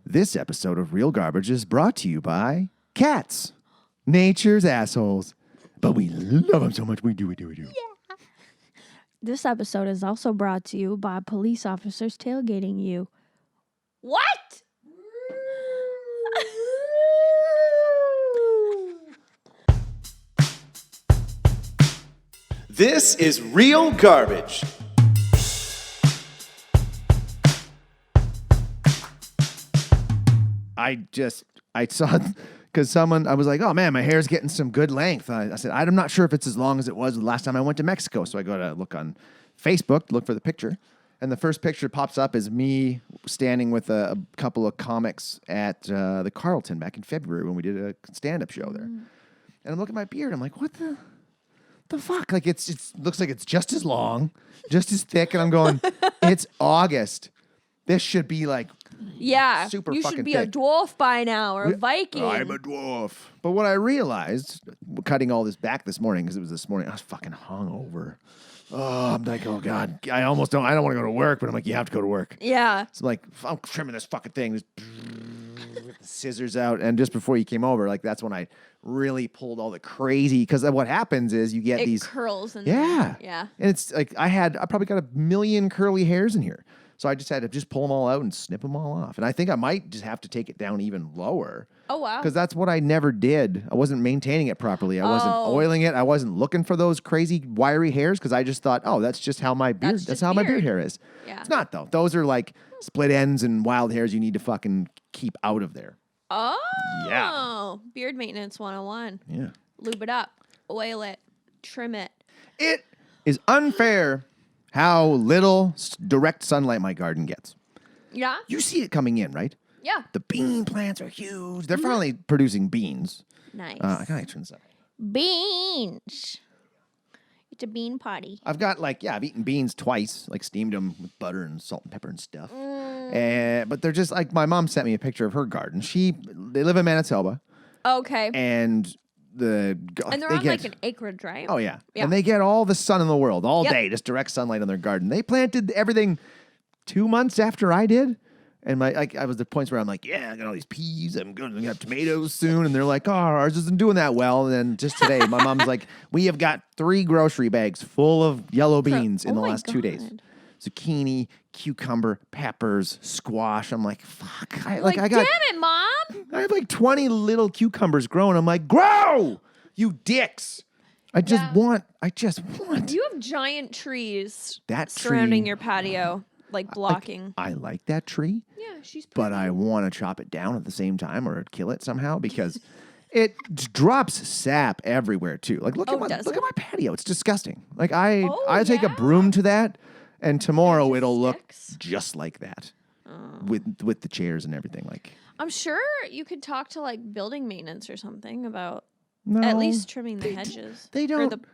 This episode of Real Garbage is brought to you by cats, nature's assholes. But we love them so much. We do. Yeah. This episode is also brought to you by police officers tailgating you. What? This is Real Garbage. I saw, because I was like, oh man, my hair's getting some good length. I said, I'm not sure if it's as long as it was the last time I went to Mexico. So I go to look on Facebook, look for the picture. And the first picture pops up is me standing with a couple of comics at the Carlton back in February when we did a stand-up show there. And I'm looking at my beard. I'm like, what the fuck? Like it looks like it's just as long, just as thick. And I'm going, it's August. This should be like super you fucking should be thick. a dwarf by now or a Viking. I'm a dwarf. But what I realized, cutting all this back this morning, because it was this morning, I was fucking hungover. Oh, I'm like, oh God. I don't want to go to work, but I'm like, you have to go to work. Yeah. So I'm like, I'm trimming this fucking thing. Just with the scissors out. And just before you came over, like that's when I really pulled all the crazy, because what happens is you get these curls and yeah. Yeah. And it's like I probably got 1 million curly hairs in here. So I just had to just pull them all out and snip them all off. And I think I might just have to take it down even lower. Oh, wow. Because that's what I never did. I wasn't maintaining it properly. I wasn't oiling it. I wasn't looking for those crazy wiry hairs because I just thought, oh, that's just how my beard. That's how my beard hair is. Yeah. It's not though. Those are like split ends and wild hairs you need to fucking keep out of there. Oh. Yeah. Beard maintenance 101. Yeah. Lube it up, oil it, trim it. It is unfair how little direct sunlight my garden gets. Yeah. You see it coming in, right? Yeah. The bean plants are huge. They're finally producing beans. Nice. I gotta turn this up. Beans. It's a bean party. I've got I've eaten beans twice, like steamed them with butter and salt and pepper and stuff. But they're just like, my mom sent me a picture of her garden. They live in Manitoba. Okay. And they're on like an acreage, right? Oh yeah. And they get all the sun in the world all Yep. day, just direct sunlight on their garden. They planted everything 2 months after I did. And I was the points where I'm like, yeah, I got all these peas. I'm going to have tomatoes soon. And they're like, oh, ours isn't doing that well. And then just today, my mom's like, we have got 3 grocery bags full of yellow beans in the last 2 days. Zucchini, cucumber, peppers, squash. I'm like, fuck. Damn it, Mom. I have like 20 little cucumbers growing. I'm like, grow, you dicks. I just want. You have giant trees That surrounding tree- your patio, like blocking. I like that tree. Yeah, she's pretty. But I want to chop it down at the same time or kill it somehow because it drops sap everywhere too. Like look at my patio. It's disgusting. Like I take a broom to that, and tomorrow it'll look just like that with the chairs and everything. Like I'm sure you could talk to like building maintenance or something about no, at least trimming the hedges. They don't.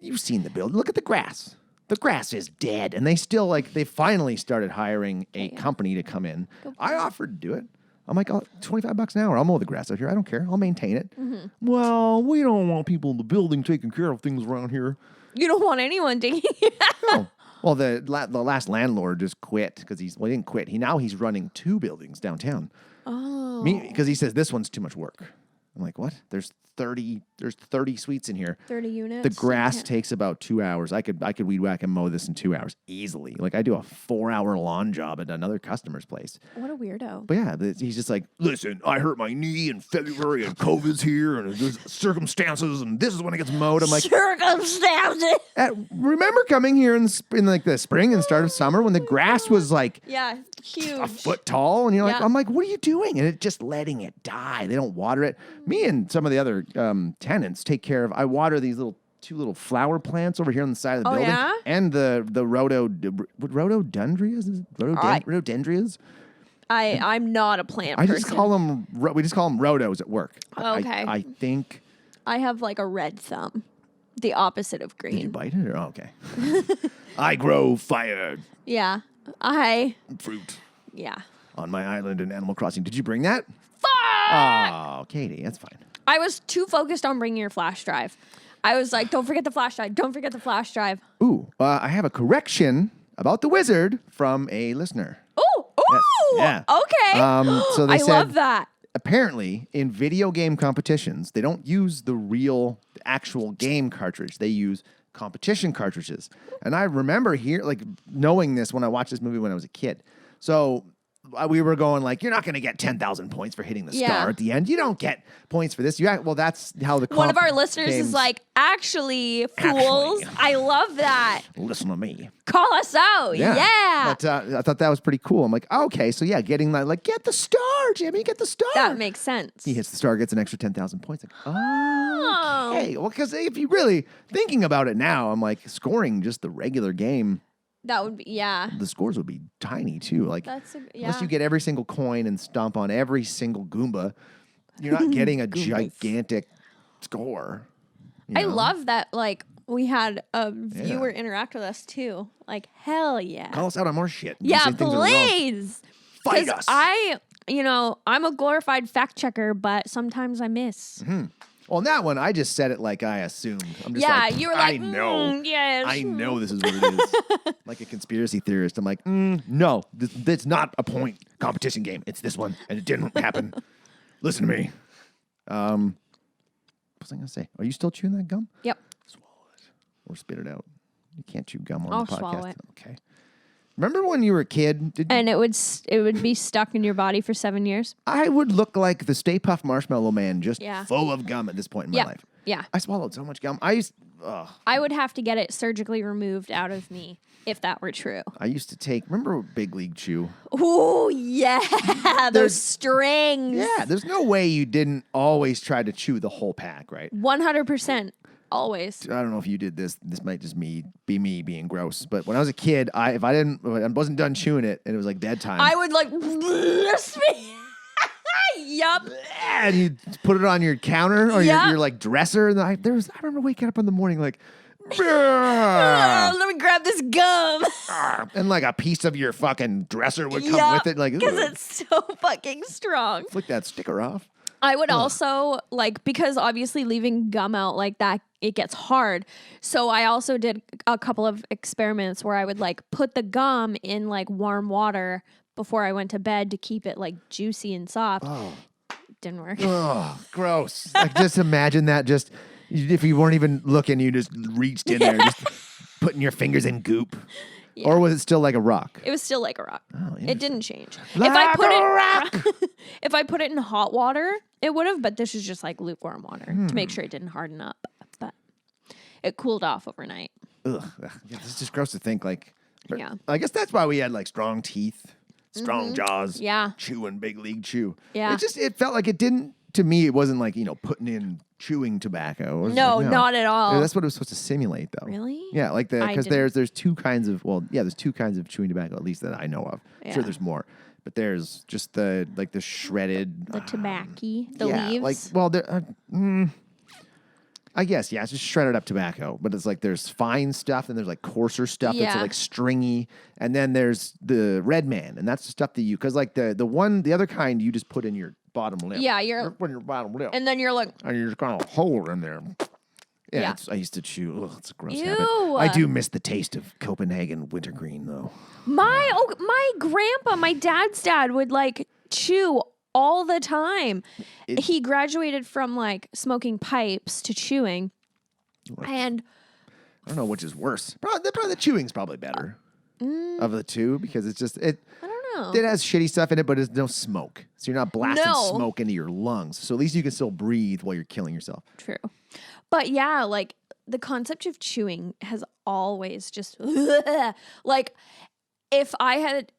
You've seen the build. Look at the grass. The grass is dead, and they finally started hiring a company to come in. I offered to do it. I'm like, oh, $25 an hour. I'll mow the grass out here. I don't care. I'll maintain it. Mm-hmm. Well, we don't want people in the building taking care of things around here. You don't want anyone taking it. No. Well, the last landlord just quit because he didn't quit. He's running 2 buildings downtown. Oh. Because he says this one's too much work. I'm like, what? There's 30 suites in here. 30 units. The grass takes about 2 hours. I could weed whack and mow this in 2 hours easily. Like I do a 4-hour lawn job at another customer's place. What a weirdo. But yeah, he's just like, listen, I hurt my knee in February and COVID's here and there's circumstances and this is when it gets mowed. I'm like, circumstances. Remember coming here in like the spring and start of summer when the grass was like huge, a foot tall, and you're like, I'm like, what are you doing? And it's just letting it die. They don't water it. Me and some of the other tenants take care of. I water these 2 little flower plants over here on the side of the building, and the rhododendrias. Rhododendrias. I'm not a plant person. We just call them rhodos at work. Okay. I think I have like a red thumb, the opposite of green. Did you bite it or okay? I grow fire. Yeah. Fruit. Yeah. On my island in Animal Crossing. Did you bring that? Fuck! Oh, Katie, that's fine. I was too focused on bringing your flash drive. I was like, don't forget the flash drive. Don't forget the flash drive. Ooh, I have a correction about the wizard from a listener. Ooh, Yeah. Okay. So they I said love that. apparently in video game competitions, they don't use the actual game cartridge. They use competition cartridges. And I remember knowing this when I watched this movie when I was a kid. So we were going like, you're not going to get 10,000 points for hitting the star at the end. You don't get points for this. That's how the One of our listeners is like, actually, fools, I love that. Listen to me. Call us out. Yeah. But I thought that was pretty cool. I'm like, okay, so yeah, getting that, like, get the star, Jimmy, get the star. That makes sense. He hits the star, gets an extra 10,000 points. Like, okay. Well, because if you really thinking about it now, I'm like, scoring just the regular game. That would be, the scores would be tiny too. Like, unless you get every single coin and stomp on every single Goomba, you're not getting a gigantic score. I love that. Like, we had a viewer interact with us too. Like, hell yeah. Call us out on more shit. Yeah, please. Fight us. I'm a glorified fact checker, but sometimes I miss. Mm-hmm. Well, in that one, I just said it like I assumed. I'm just like, you were like, I know. Yes. I know this is what it is. Like a conspiracy theorist. I'm like, no, it's not a point competition game. It's this one, and it didn't happen. Listen to me. What was I going to say? Are you still chewing that gum? Yep. Swallow it. Or spit it out. You can't chew gum on I'll the podcast. swallow it. Okay. Remember when you were a kid? And it would be stuck in your body for 7 years? I would look like the Stay Puft Marshmallow Man, just full of gum at this point in my life. Yeah. I swallowed so much gum. I would have to get it surgically removed out of me if that were true. I used to remember Big League Chew? Oh, yeah. Those strings. Yeah, there's no way you didn't always try to chew the whole pack, right? 100%. Always. I don't know if you did this. This might just be me being gross. But when I was a kid, I wasn't done chewing it and it was like bedtime. I would like Yup. And you put it on your counter or your like dresser. And I remember waking up in the morning like, let me grab this gum. And like a piece of your fucking dresser would come with it. Like, because it's so fucking strong. Flick that sticker off. I would also, like, because obviously leaving gum out like that, it gets hard. So I also did a couple of experiments where I would, like, put the gum in, like, warm water before I went to bed to keep it, like, juicy and soft. Oh. Didn't work. Oh, gross. Like, just imagine that just, if you weren't even looking, you just reached in there, just putting your fingers in goop. Yeah. Or was it still like a rock? It was still like a rock. Oh, it didn't change. Like If I put it in hot water, it would have, but this is just like lukewarm water to make sure it didn't harden up. But it cooled off overnight. Ugh. Yeah, it's just gross to think like. I guess that's why we had like strong teeth, strong jaws. Yeah. Chewing Big League Chew. Yeah. It felt like it didn't. To me, it wasn't like, putting in chewing tobacco. No, not at all. Yeah, that's what it was supposed to simulate, though. Really? Yeah, like because there's two kinds of there's two kinds of chewing tobacco, at least that I know of. Yeah. Sure, there's more, but there's just the shredded tobacco, leaves. I guess it's just shredded up tobacco, but it's like there's fine stuff and there's like coarser stuff that's like stringy, and then there's the Red Man, and that's the stuff that because like the other kind you just put in your bottom lip. Yeah, you're putting your bottom lip, and then you're like, and you're just kind of hold in there. Yeah. I used to chew. Ugh, it's a gross habit. I do miss the taste of Copenhagen wintergreen, though. My grandpa, my dad's dad, would like chew all the time. He graduated from like smoking pipes to chewing, and I don't know which is worse. Probably the chewing's probably better of the two because it's just it. I don't know. It has shitty stuff in it, but there's no smoke, so you're not blasting smoke into your lungs. So at least you can still breathe while you're killing yourself. True. But yeah, like the concept of chewing has always just like if I had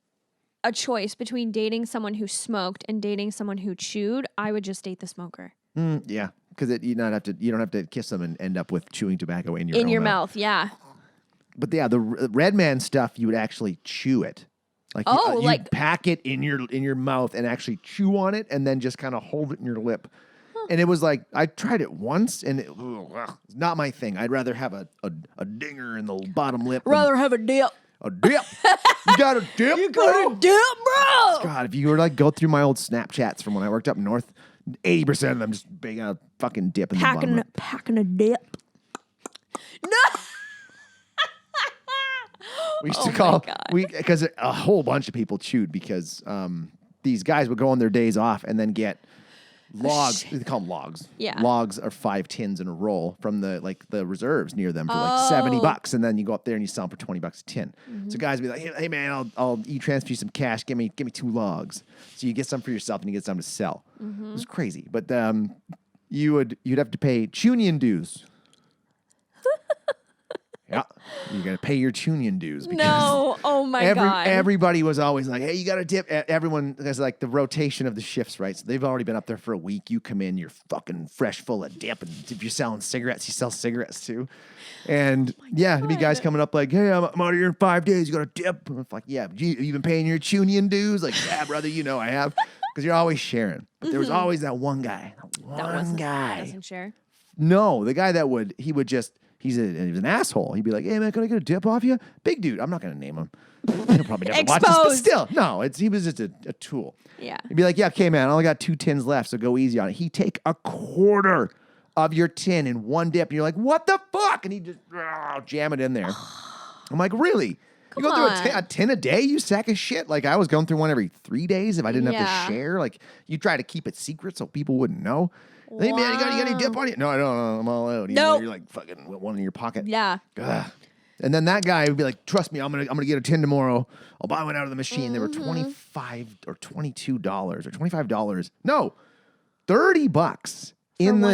a choice between dating someone who smoked and dating someone who chewed, I would just date the smoker. Yeah, because you don't have to kiss them and end up with chewing tobacco in your mouth. Yeah. But yeah, the Red Man stuff, you would actually chew it. Like you'd pack it in your mouth and actually chew on it, and then just kind of hold it in your lip. And it was like, I tried it once, and it's not my thing. I'd rather have a dinger in the bottom lip. Rather have a dip. A dip. You got a dip, You got a dip, bro. God, if you were like go through my old Snapchats from when I worked up north, 80% of them just big out fucking dip in the bottom lip. Packing a dip. No. We used to my call God. because a whole bunch of people chewed because these guys would go on their days off and then get logs. They call them logs. Yeah. Logs are 5 tins in a roll from the reserves near them for like $70, and then you go up there and you sell them for $20 a tin. So guys would be like, hey man, I'll transfer you some cash. Give me 2 logs. So you get some for yourself and you get some to sell. It was crazy, but you'd have to pay Chunian dues. Yeah, you got to pay your Chunian dues. No, oh my God. Everybody was always like, hey, you got to dip. Everyone has like the rotation of the shifts, right? So they've already been up there for a week. You come in, you're fucking fresh, full of dip. And if you're selling cigarettes, you sell cigarettes too. And there'd be guys coming up like, hey, I'm out of here in 5 days. You got to dip. And I'm like, yeah, you been paying your Chunian dues? Like, yeah, brother, I have. Because you're always sharing. But there was always that one guy. Doesn't share. No, the guy he would just, he was an asshole. He'd be like, hey, man, can I get a dip off you? Big dude. I'm not going to name him. He'll probably never watch this, but still. No, he was just a tool. Yeah. He'd be like, yeah, okay, man, I only got 2 tins left, so go easy on it. He'd take a quarter of your tin in one dip, and you're like, what the fuck? And he'd just jam it in there. I'm like, really? You go through a tin a day, you sack of shit? Like, I was going through one every 3 days if I didn't have to share. Like, you try to keep it secret so people wouldn't know. Hey, man, you got any dip on you? No, I don't. I'm all out. You're like fucking with one in your pocket. Yeah. Ugh. And then that guy would be like, trust me, I'm gonna get a tin tomorrow. I'll buy one out of the machine. They were $25 or $22 or $25. No, $30 in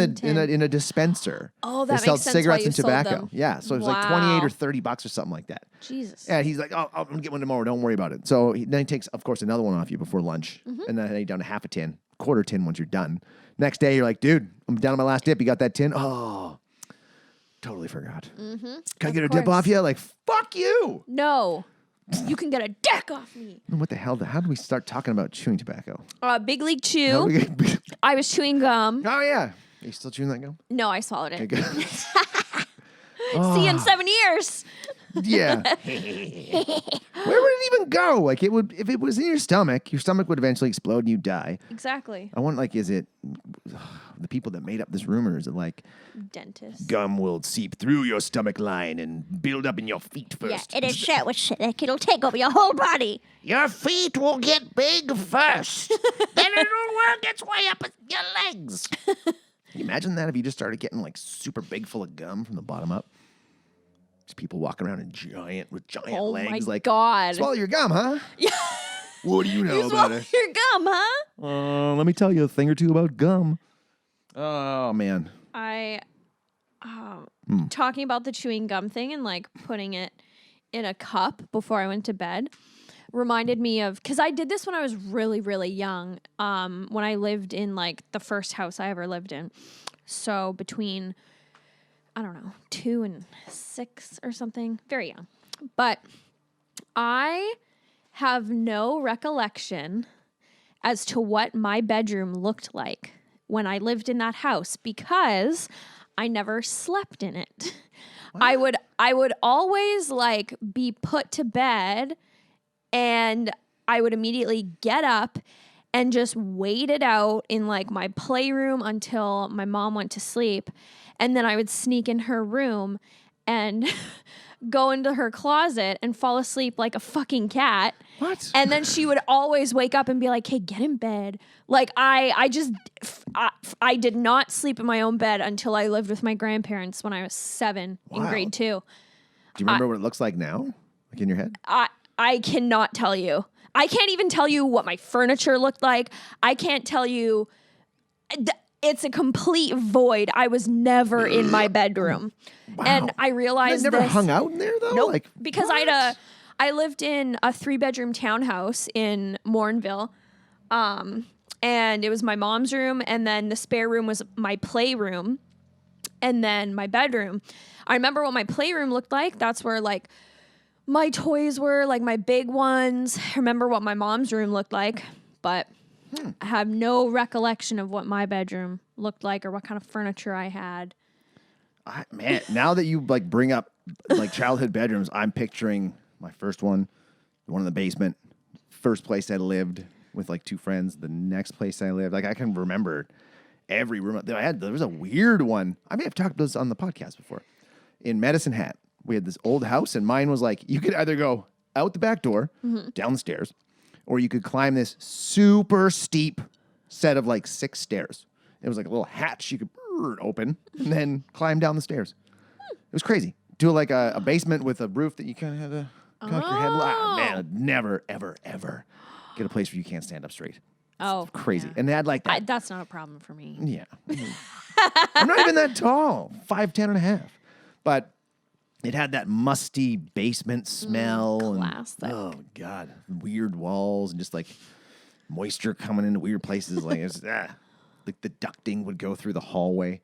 a dispenser. Oh, that they sell makes sense cigarettes why you and tobacco. sold them. Yeah, so it was like $28 or $30 or something like that. Jesus. Yeah, he's like, oh, I'm gonna get one tomorrow. Don't worry about it. So then he takes, of course, another one off you before lunch, and then he's down to half a tin, quarter tin once you're done. Next day, you're like, dude, I'm down to my last dip. You got that tin? Oh, totally forgot. Can I get a dip off you? Like, fuck you. No. You can get a deck off me. What the hell? How did we start talking about chewing tobacco? Big League Chew. I was chewing gum. Oh, yeah. Are you still chewing that gum? No, I swallowed it. Okay, good. See you in 7 years. Yeah. Where would it even go? Like, if it was in your stomach would eventually explode and you die. Exactly. I wonder, like, is it the people that made up this rumor? Is it like dentist? Gum will seep through your stomach line and build up in your feet first. Yeah, it'll take over your whole body. Your feet will get big first. Then it'll work its way up your legs. Can you imagine that if you just started getting like super big full of gum from the bottom up? Just people walking around with giant Oh legs. my like, God. swallow your gum, huh? Yeah. What do you know You about swallow it? your gum, huh? Let me tell you a thing or two about gum. Oh, man. Talking about the chewing gum thing and like putting it in a cup before I went to bed reminded me of, because I did this when I was really, really young, when I lived in like the first house I ever lived in. So between, I don't know, 2 and 6 or something, very young. But I have no recollection as to what my bedroom looked like when I lived in that house because I never slept in it. What? I would always like be put to bed and I would immediately get up and just wait it out in like my playroom until my mom went to sleep. And then I would sneak in her room and go into her closet and fall asleep like a fucking cat. What? And then she would always wake up and be like, hey, get in bed. Like I did not sleep in my own bed until I lived with my grandparents when I was 7 in grade 2. Do you remember what it looks like now? Like in your head? I cannot tell you. I can't even tell you what my furniture looked like. I can't tell you. It's a complete void. I was never in my bedroom. Wow. And I realized You never this. hung out in there though? Nope. Like, because what? I lived in a 3-bedroom townhouse in Morinville. And it was my mom's room, and then the spare room was my playroom, and then my bedroom. I remember what my playroom looked like. That's where like my toys were, like my big ones. I remember what my mom's room looked like, but I have no recollection of what my bedroom looked like or what kind of furniture I had. Man, now that you like bring up like childhood bedrooms, I'm picturing my first one, the one in the basement, first place I lived with like 2 friends, the next place I lived. Like I can remember every room I had. There was a weird one. I may have talked about this on the podcast before. In Medicine Hat, we had this old house, and mine was like, you could either go out the back door, down the stairs, or you could climb this super steep set of like 6 stairs. It was like a little hatch you could open and then climb down the stairs. It was crazy. Do like a basement with a roof that you kind of had to cock your head. Man, I'd never, ever, ever get a place where you can't stand up straight. Oh, Crazy. yeah. And they had like that. That's not a problem for me. Yeah. I'm not even that tall. 5'10" and a half. But it had that musty basement smell. classic. Oh, God. Weird walls and just like moisture coming into weird places. Like, it's, like the ducting would go through the hallway.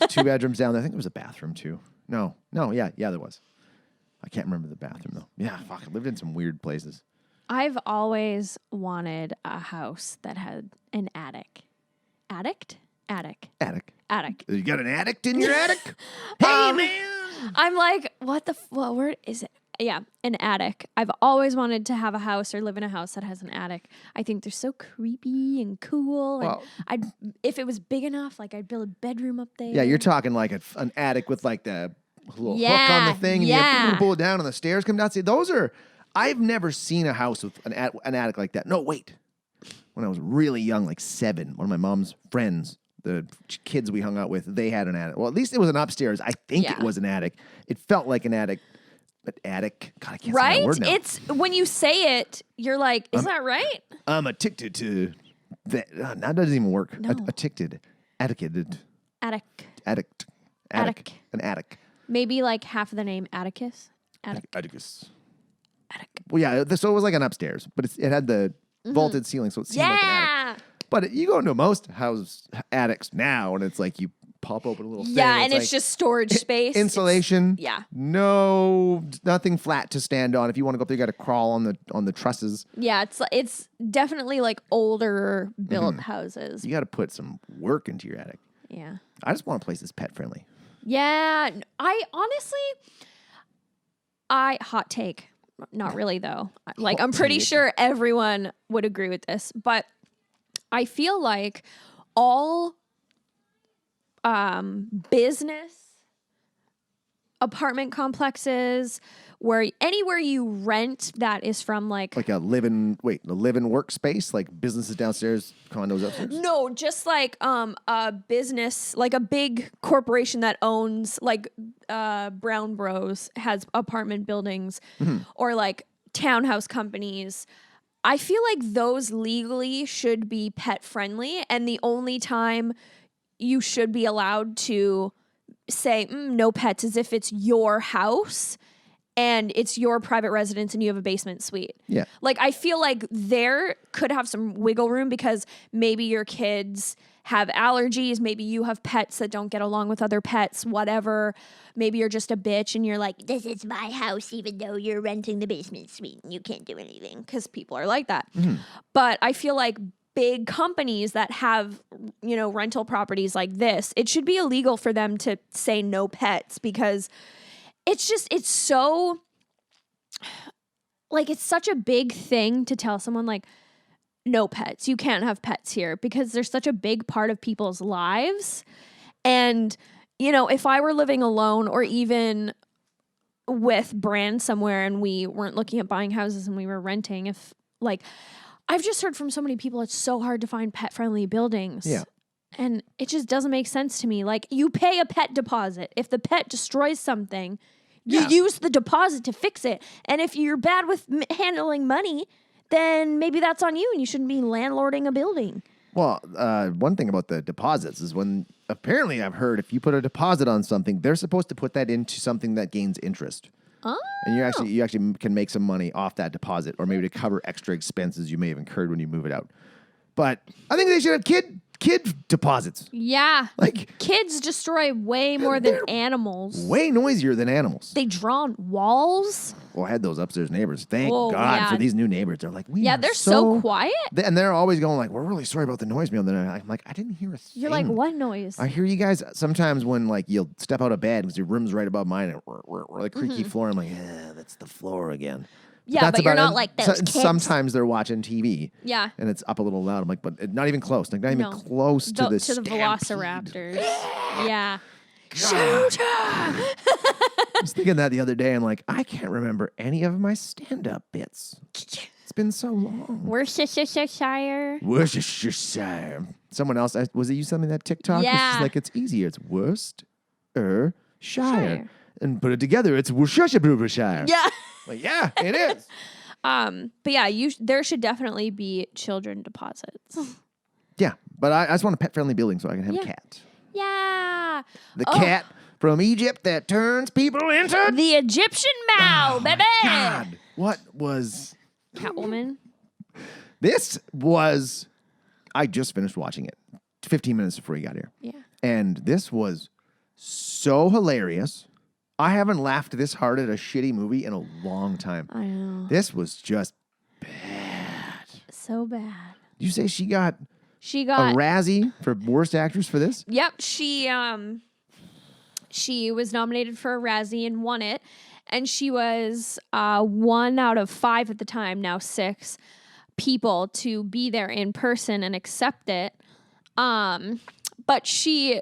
2 bedrooms down there. I think there was a bathroom too. No, yeah, there was. I can't remember the bathroom though. Yeah, fuck. I lived in some weird places. I've always wanted a house that had an attic. Attic. You got an addict in your attic? Hey, man. I'm like, what word is it? Yeah, an attic. I've always wanted to have a house or live in a house that has an attic. I think they're so creepy and cool. And Well- if it was big enough, like I'd build a bedroom up there. Yeah, you're talking like an attic with like the little hook on Yeah, the thing, and yeah. you pull it down, and the stairs come down. See, those are. I've never seen a house with an attic like that. No, wait. When I was really young, like 7, one of my mom's friends, the kids we hung out with, they had an attic. Well, at least it was an upstairs. I think it Yeah. was an attic. It felt like an attic. But attic, God, I can't say Right? that word now. It's when you say it, you're like, is that right? I'm addicted to that. That doesn't even work. No. Addicted. Atticated. Attic. Addict. Attic. An attic. Maybe like half of the name Atticus. Attic. Atticus. Attic. Well, yeah, so it was like an upstairs, but it had the vaulted ceiling, so it seemed like an attic. Yeah. But you go into most house attics now, and it's like you pop open a little thing. Yeah, and it's like just storage space. insulation. yeah. No, nothing flat to stand on. If you want to go up there, you got to crawl on the trusses. Yeah, it's definitely like older built houses. You got to put some work into your attic. Yeah. I just want a place that's pet friendly. Yeah. I honestly, hot take. Not really though. Like I'm pretty take. sure everyone would agree with this, but I feel like all business apartment complexes where anywhere you rent that is from like Like a live-in workspace, like businesses downstairs, condos upstairs. no, just like a business, like a big corporation that owns like Brown Bros has apartment buildings or like townhouse companies. I feel like those legally should be pet friendly, and the only time you should be allowed to say no pets is if it's your house and it's your private residence and you have a basement suite. Yeah. Like, I feel like there could have some wiggle room because maybe your kids have allergies. Maybe you have pets that don't get along with other pets, whatever. Maybe you're just a bitch and you're like, This is my house, even though you're renting the basement suite and you can't do anything. because people are like that. But I feel like big companies that have, rental properties like this, it should be illegal for them to say no pets because it's so, like, it's such a big thing to tell someone, like, no pets. You can't have pets here because they're such a big part of people's lives. And, if I were living alone or even with Brand somewhere and we weren't looking at buying houses and we were renting, I've just heard from so many people, it's so hard to find pet-friendly buildings. Yeah. And it just doesn't make sense to me. Like, you pay a pet deposit. If the pet destroys something, you use the deposit to fix it. And if you're bad with handling money, then maybe that's on you and you shouldn't be landlording a building. Well, one thing about the deposits is when apparently I've heard if you put a deposit on something, they're supposed to put that into something that gains interest. Oh. And you actually can make some money off that deposit, or maybe to cover extra expenses you may have incurred when you move it out. But I think they should have kid deposits. Yeah. Like, kids destroy way more than animals. way noisier than animals. They draw on walls. Well, I had those upstairs neighbors. Thank Oh, God yeah. for these new neighbors. They're like, Yeah, they're so quiet. And they're always going like, we're really sorry about the noise. And I'm like, I didn't hear a thing. You're like, what noise? I hear you guys sometimes when like you'll step out of bed because your room's right above mine and we're like creaky floor. I'm like, that's the floor again. Yeah, That's but you're about not it. like those kids. Sometimes they're watching TV. Yeah. And it's up a little loud. I'm like, but not even close. Like not even No. close to the To the stampede. velociraptors. Yeah. Shooter. I was thinking that the other day. I'm like, I can't remember any of my stand-up bits. It's been so long. Worcestershire. Worcestershire. Someone else, was it you sent me that TikTok? Yeah. It's like, it's easier. It's Worcestershire. Shire. And put it together, it's Worcestershire. Yeah. Like, yeah, it is. But yeah, there should definitely be children deposits. Yeah, but I just want a pet-friendly building so I can have a cat. Yeah. The cat from Egypt that turns people into... The Egyptian Mao, baby. God, what was... Catwoman. This was... I just finished watching it 15 minutes before you got here. Yeah. And this was so hilarious. I haven't laughed this hard at a shitty movie in a long time. I know. This was just bad. So bad. Did you say she got She a got Razzie for worst actress for this? Yep, she was nominated for a Razzie and won it, and she was 1 out of 5 at the time, now 6 people to be there in person and accept it. But she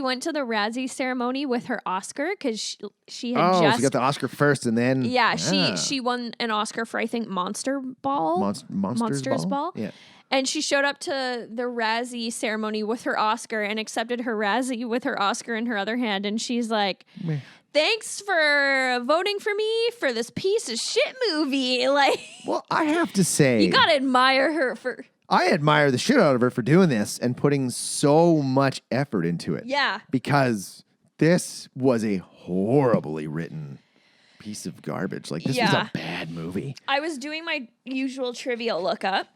went to the Razzie ceremony with her Oscar because she had just she got the Oscar first and then... yeah, she won an Oscar for, I think, Monster Ball. Monsters Ball. Yeah. And she showed up to the Razzie ceremony with her Oscar and accepted her Razzie with her Oscar in her other hand. And she's like, thanks for voting for me for this piece of shit movie. Like, Well, I have to say... you gotta admire her for... I admire the shit out of her for doing this and putting so much effort into it. Yeah. Because this was a horribly written piece of garbage. Like, this was a bad movie. I was doing my usual trivia lookup,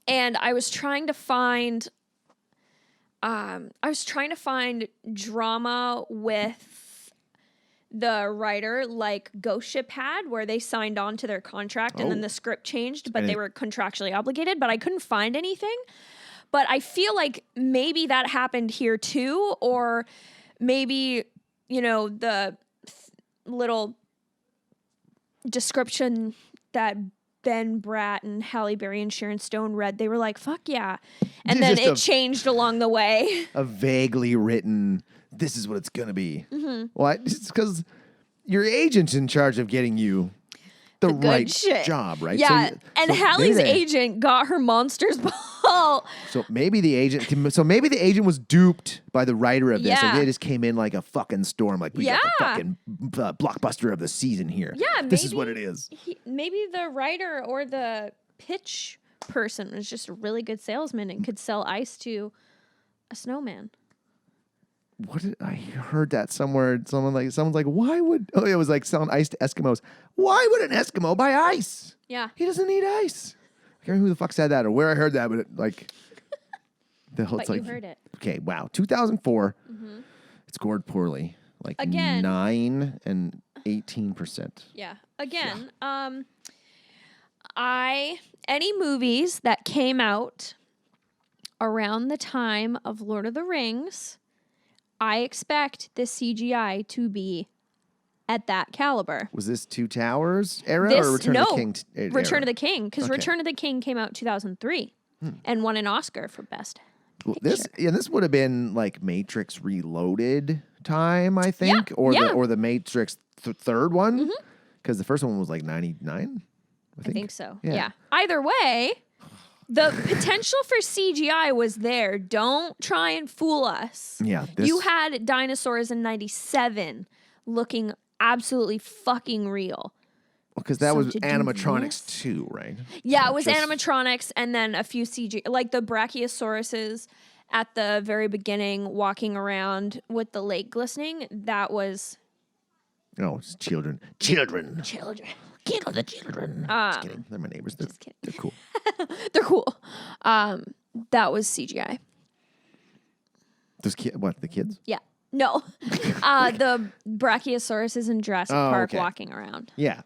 and I was trying to find drama with the writer, like Ghost Ship had, where they signed on to their contract and then the script changed, but they were contractually obligated, but I couldn't find anything. But I feel like maybe that happened here too, or maybe, the little description that Ben Bratt and Halle Berry and Sharon Stone read, they were like, fuck yeah. And then it changed along the way. A vaguely written, this is what it's going to be. Mm-hmm. Well, it's because your agent's in charge of getting you the right shit. job, right? Yeah, and Halle's maybe agent got her Monsters Ball. So maybe the agent was duped by the writer of this. Yeah. Like they just came in like a fucking storm. Like, we got the Yeah. fucking blockbuster of the season here. Yeah, this is what it is. Maybe the writer or the pitch person was just a really good salesman and could sell ice to a snowman. What did I heard that somewhere? Someone's like, why would? Oh, it was like selling ice to Eskimos. Why would an Eskimo buy ice? Yeah. He doesn't need ice. I can't remember who the fuck said that or where I heard that, but But you heard it. Okay, wow. 2004. Mm-hmm. It scored poorly. Like Again. 9 and 18%. Yeah. Again, any movies that came out around the time of Lord of the Rings, I expect the CGI to be at that caliber. Was this Two Towers era or Return of the King? Return of the King, because Okay. Return of the King came out in 2003 and won an Oscar for Best Well, Picture. this would have been like Matrix Reloaded time, I think, or the Matrix third one, because the first one was like 99. I think so. Yeah. Yeah. Either way, the potential for CGI was there. Don't try and fool us. Yeah, You had dinosaurs in 97 looking absolutely fucking real. because that So was to do animatronics this? too, right? Yeah, it was Just- animatronics and then a few CG, like the brachiosauruses at the very beginning walking around with the lake glistening. That was No, it's children. Children. children. Kill the children. Just kidding. They're my neighbors. They're, Just kidding. they're cool. They're cool. That was CGI. What, the kids? Yeah. No. The brachiosauruses in Jurassic Park okay. walking around. Yeah.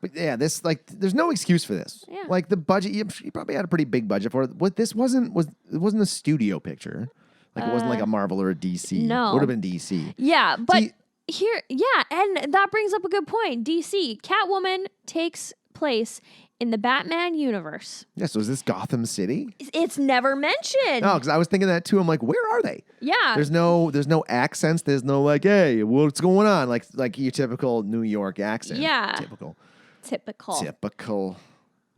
But yeah, there's no excuse for this. Yeah. Like the budget, you probably had a pretty big budget for it. What this wasn't a studio picture. Like it wasn't like a Marvel or a DC. no. It would have been DC. Yeah, but See- and that brings up a good point. DC, Catwoman takes place in the Batman universe. Yeah, so is this Gotham City? It's never mentioned. No, because I was thinking that too. I'm like, where are they? Yeah. There's no accents. There's no like, hey, what's going on? Like your typical New York accent. Yeah. Typical.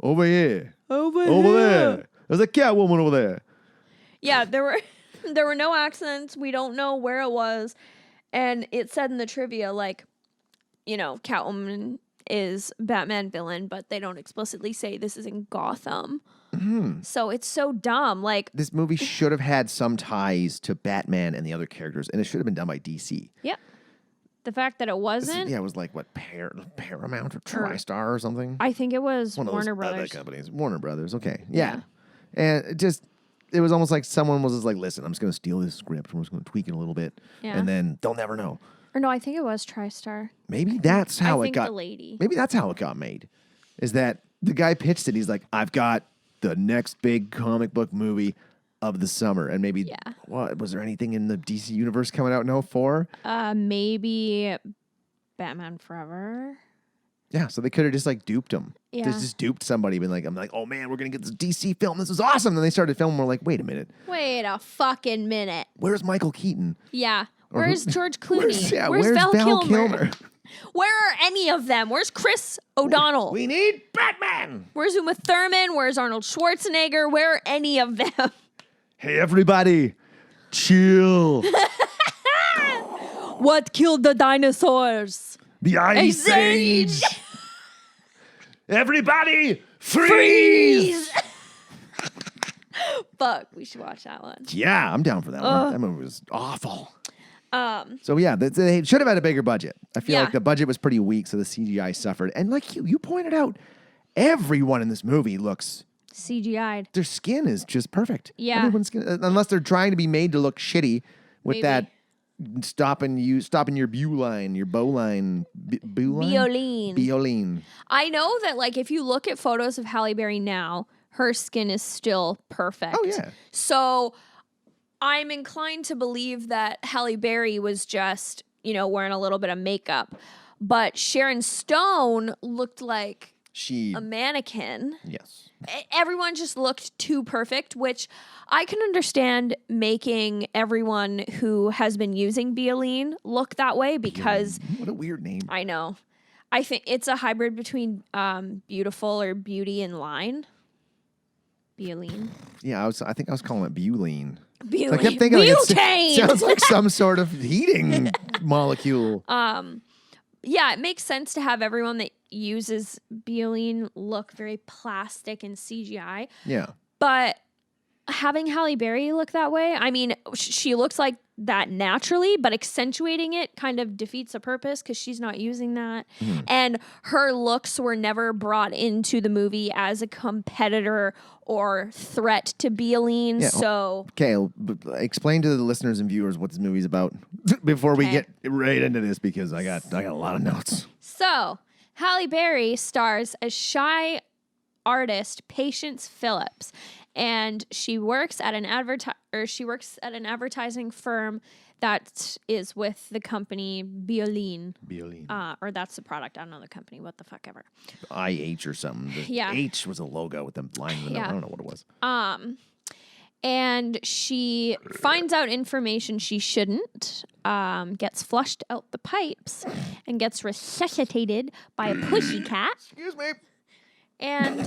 Over here. Over there. There's a Catwoman over there. Yeah, there were no accents. We don't know where it was. And it said in the trivia, like, you know, Catwoman is Batman villain, but they don't explicitly say this is in Gotham. Mm-hmm. So it's so dumb. Like, this movie should have had some ties to Batman and the other characters, and it should have been done by DC. Yep. The fact that it wasn't. Yeah, it was like what Paramount or TriStar or something. I think it was One of Warner those Brothers. other companies. Warner Brothers. Okay. Yeah. And it was almost like someone was just like, listen, I'm just going to steal this script. I'm just going to tweak it a little bit. Yeah. And then they'll never know. Or no, I think it was TriStar. Maybe that's how I it think got. the lady. Maybe that's how it got made. Is that the guy pitched it? He's like, I've got the next big comic book movie of the summer, and maybe. Yeah. What was there anything in the DC universe coming out in 04? Maybe Batman Forever. Yeah, so they could have just like duped him. Yeah. Just duped somebody, been like, I'm like, oh man, we're gonna get this DC film. This is awesome. Then they started filming. We're like, wait a minute, Wait a fucking minute. where's Michael Keaton? Yeah. Where's George Clooney? Where's Val Kilmer? Where are any of them? Where's Chris O'Donnell? We need Batman. Where's Uma Thurman? Where's Arnold Schwarzenegger? Where are any of them? Hey, everybody, chill. What killed the dinosaurs? The Ice Age. Everybody, freeze! Fuck, we should watch that one. Yeah, I'm down for that one. That movie was awful. So yeah, they should have had a bigger budget. I feel Yeah. like the budget was pretty weak, so the CGI suffered. And like you pointed out, everyone in this movie looks. CGI'd. Their skin is just perfect. Yeah. Everyone's skin, unless they're trying to be made to look shitty with Maybe. that stopping your bowline. Bioline. I know that, like, if you look at photos of Halle Berry now, her skin is still perfect. Oh, yeah. So I'm inclined to believe that Halle Berry was just, you know, wearing a little bit of makeup. But Sharon Stone looked like She a mannequin. yes. Everyone just looked too perfect, which I can understand making everyone who has been using Bioline look that way because What a weird name. I know. I think it's a hybrid between beautiful or beauty and line. Bioline. Yeah, I think I was calling it butane. Butane. So I kept thinking like Butane! it sounds like some sort of heating molecule. Yeah, it makes sense to have everyone that uses Bioline look very plastic and CGI. Yeah. But having Halle Berry look that way, I mean, she looks like that naturally, but accentuating it kind of defeats the purpose because she's not using that. And her looks were never brought into the movie as a competitor or threat to Bioline. Yeah, So, Okay, explain to the listeners and viewers what this movie's about before we Okay. get right into this because I got a lot of notes. so Halle Berry stars as shy artist Patience Phillips, and she works at an advertising firm that is with the company Bioline. Or that's the product. I don't know the company. What the fuck ever. IH or something. The Yeah. H was a logo with the line in the middle. Yeah. I don't know what it was. And she finds out information she shouldn't, gets flushed out the pipes, and gets resuscitated by a pussycat. Excuse me. And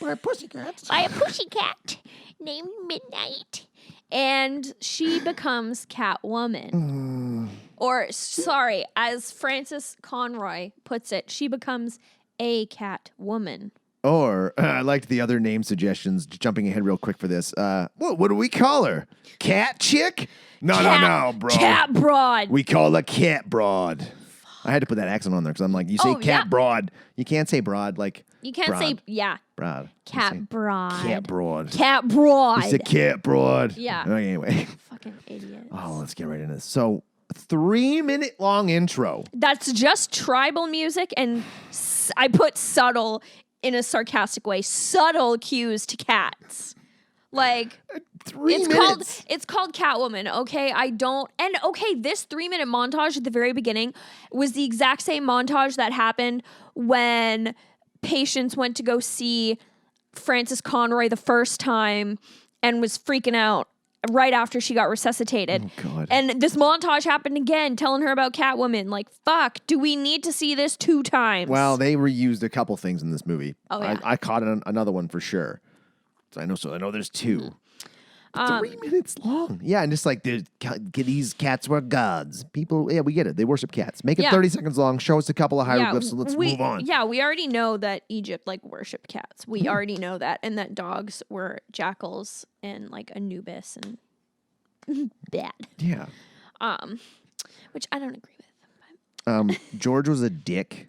By pussycats. By a pussycat named Midnight. and she becomes Catwoman. Or, sorry, as Frances Conroy puts it, she becomes a Catwoman. Or I liked the other name suggestions. Jumping ahead real quick for this. What do we call her? Cat chick? No, bro. Cat Broad. We call her Cat Broad. I had to put that accent on there because I'm like, you say Oh, Cat yeah. Broad. You can't say broad like. You can't broad. say, yeah, Broad. You say Cat Broad. Cat Broad. Cat Broad. You said Cat Broad. Yeah. Okay, anyway. Fucking idiots. Oh, let's get right into this. So, 3-minute long intro. That's just tribal music, and I put subtle in a sarcastic way. Subtle cues to cats. Like 3 it's minutes. called Catwoman. Okay, this 3-minute montage at the very beginning was the exact same montage that happened when Patience went to go see Frances Conroy the first time and was freaking out right after she got resuscitated. Oh, God. And this montage happened again, telling her about Catwoman. Like, fuck, do we need to see this 2 times? Well, they reused a couple things in this movie. Oh, yeah. I caught another one for sure. So I know there's 2. 3 minutes long. Yeah, and just like these cats were gods. People, yeah, we get it. They worship cats. Make it Yeah. 30 seconds long. Show us a couple of hieroglyphs and let's move on. Yeah, we already know that Egypt like worshipped cats. We already know that, and that dogs were jackals and like Anubis and bad. Yeah. Which I don't agree with. George was a dick.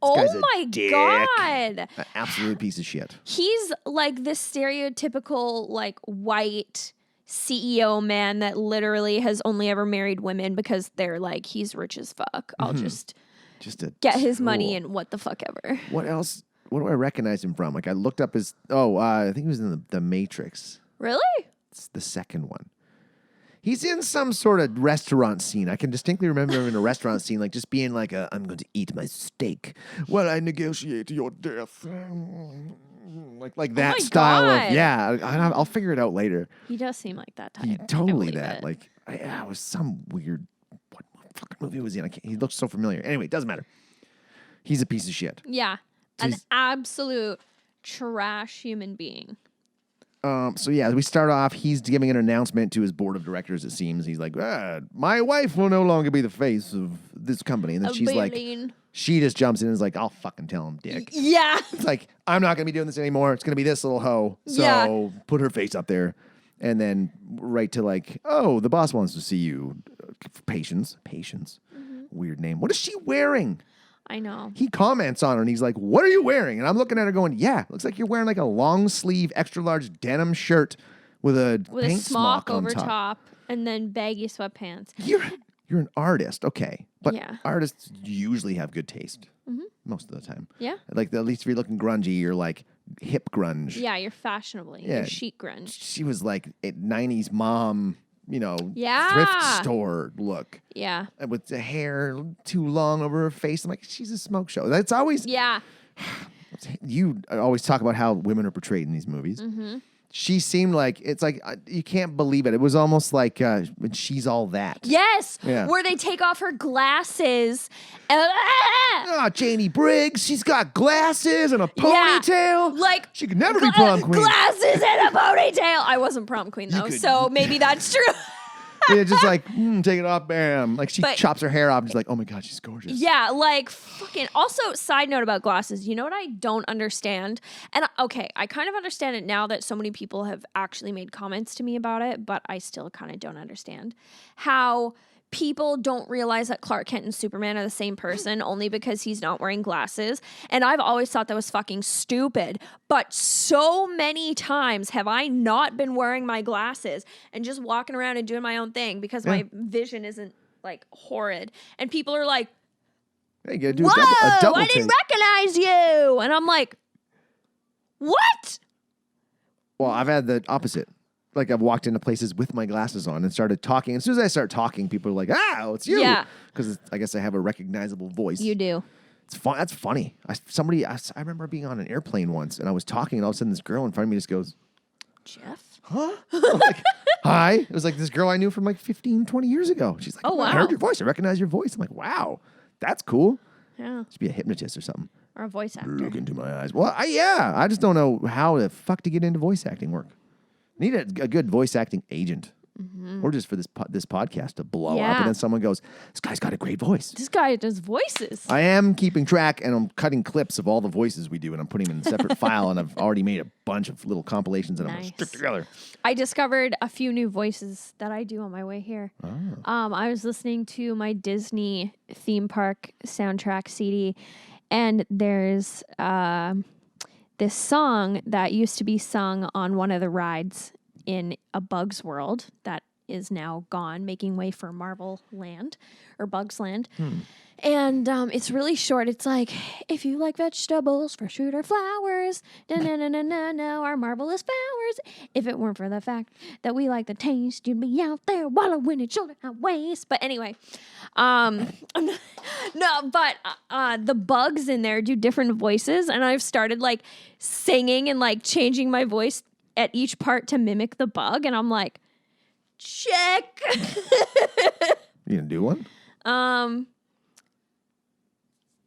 Oh guy's a my dick. god. An absolute piece of shit. He's like this stereotypical like white CEO man that literally has only ever married women because they're like, he's rich as fuck. I'll just get his money and what the fuck ever. What else? What do I recognize him from? Like I looked up his. I think he was in the Matrix. Really? It's the second one. He's in some sort of restaurant scene. I can distinctly remember him in a restaurant scene, like just being like, I'm going to eat my steak while I negotiate your death. Like that my style God. of, yeah, I'll figure it out later. He does seem like that type. He I totally believe that. it. Like, it was some weird, what fucking movie was he in? He looks so familiar. Anyway, it doesn't matter. He's a piece of shit. Yeah. An He's- absolute trash human being. So yeah, we start off, he's giving an announcement to his board of directors, it seems. He's like, my wife will no longer be the face of this company. And then she's like, she just jumps in and is like, I'll fucking tell him, dick. Yeah. It's like, I'm not going to be doing this anymore. It's going to be this little hoe. So Yeah. put her face up there. And then right to like, oh, the boss wants to see you. Patience. Mm-hmm. Weird name. What is she wearing? I know. He comments on her and he's like, what are you wearing? And I'm looking at her going, yeah, looks like you're wearing like a long sleeve, extra large denim shirt with a paint smock on over top. top and then baggy sweatpants. You're an artist, okay. But Yeah. artists usually have good taste most of the time. Yeah. Like at least if you're looking grungy, you're like hip grunge. Yeah, you're fashionably. Yeah. You're chic grunge. She was like a 90s mom, Yeah. thrift store look. Yeah. And with the hair too long over her face. I'm like, she's a smoke show. That's always, Yeah. you always talk about how women are portrayed in these movies. Mm-hmm. She seemed like, it's like, you can't believe it. It was almost like when she's all that. Yes. Yeah. Where they take off her glasses. And, Oh, Janie Briggs, she's got glasses and a ponytail. Like She could never be prom queen. Glasses and a ponytail. I wasn't prom queen though, could- so maybe that's true. Yeah, just like, take it off, bam. Like she But- chops her hair off and she's like, oh my God, she's gorgeous. Yeah, like fucking. Also, side note about glasses. You know what I don't understand? And okay, I kind of understand it now that so many people have actually made comments to me about it, but I still kind of don't understand how people don't realize that Clark Kent and Superman are the same person only because he's not wearing glasses. And I've always thought that was fucking stupid. But so many times have I not been wearing my glasses and just walking around and doing my own thing because my vision isn't like horrid. And people are like, Hey, you gotta do whoa, a double I take. didn't recognize you. And I'm like, what? Well, I've had the opposite. Like I've walked into places with my glasses on and started talking. As soon as I start talking, people are like, it's you. Yeah. Because I guess I have a recognizable voice. You do. It's fun. That's funny. I remember being on an airplane once and I was talking and all of a sudden this girl in front of me just goes, Jeff? huh? I'm like, hi. It was like this girl I knew from like 15, 20 years ago. She's like, Oh, I wow. heard your voice. I recognize your voice. I'm like, wow, that's cool. Yeah. Should be a hypnotist or something. Or a voice actor. Look into my eyes. Well, I just don't know how the fuck to get into voice acting work. Need a good voice acting agent. Or just for this podcast to blow up. Yeah. And then someone goes, this guy's got a great voice. This guy does voices. I am keeping track and I'm cutting clips of all the voices we do and I'm putting them in a separate file and I've already made a bunch of little compilations that I'm going to Nice. stick together. I discovered a few new voices that I do on my way here. I was listening to my Disney theme park soundtrack CD, and there's this song that used to be sung on one of the rides in A Bug's World that is now gone, making way for Marvel Land or Bugs Land. And it's really short. It's like, if you like vegetables, fresh fruit, or flowers, no, our marvelous flowers. If it weren't for the fact that we like the taste, you'd be out there wallowing in shoulder high waist. But anyway, the bugs in there do different voices, and I've started like singing and like changing my voice at each part to mimic the bug, and I'm like, check. You gonna do one?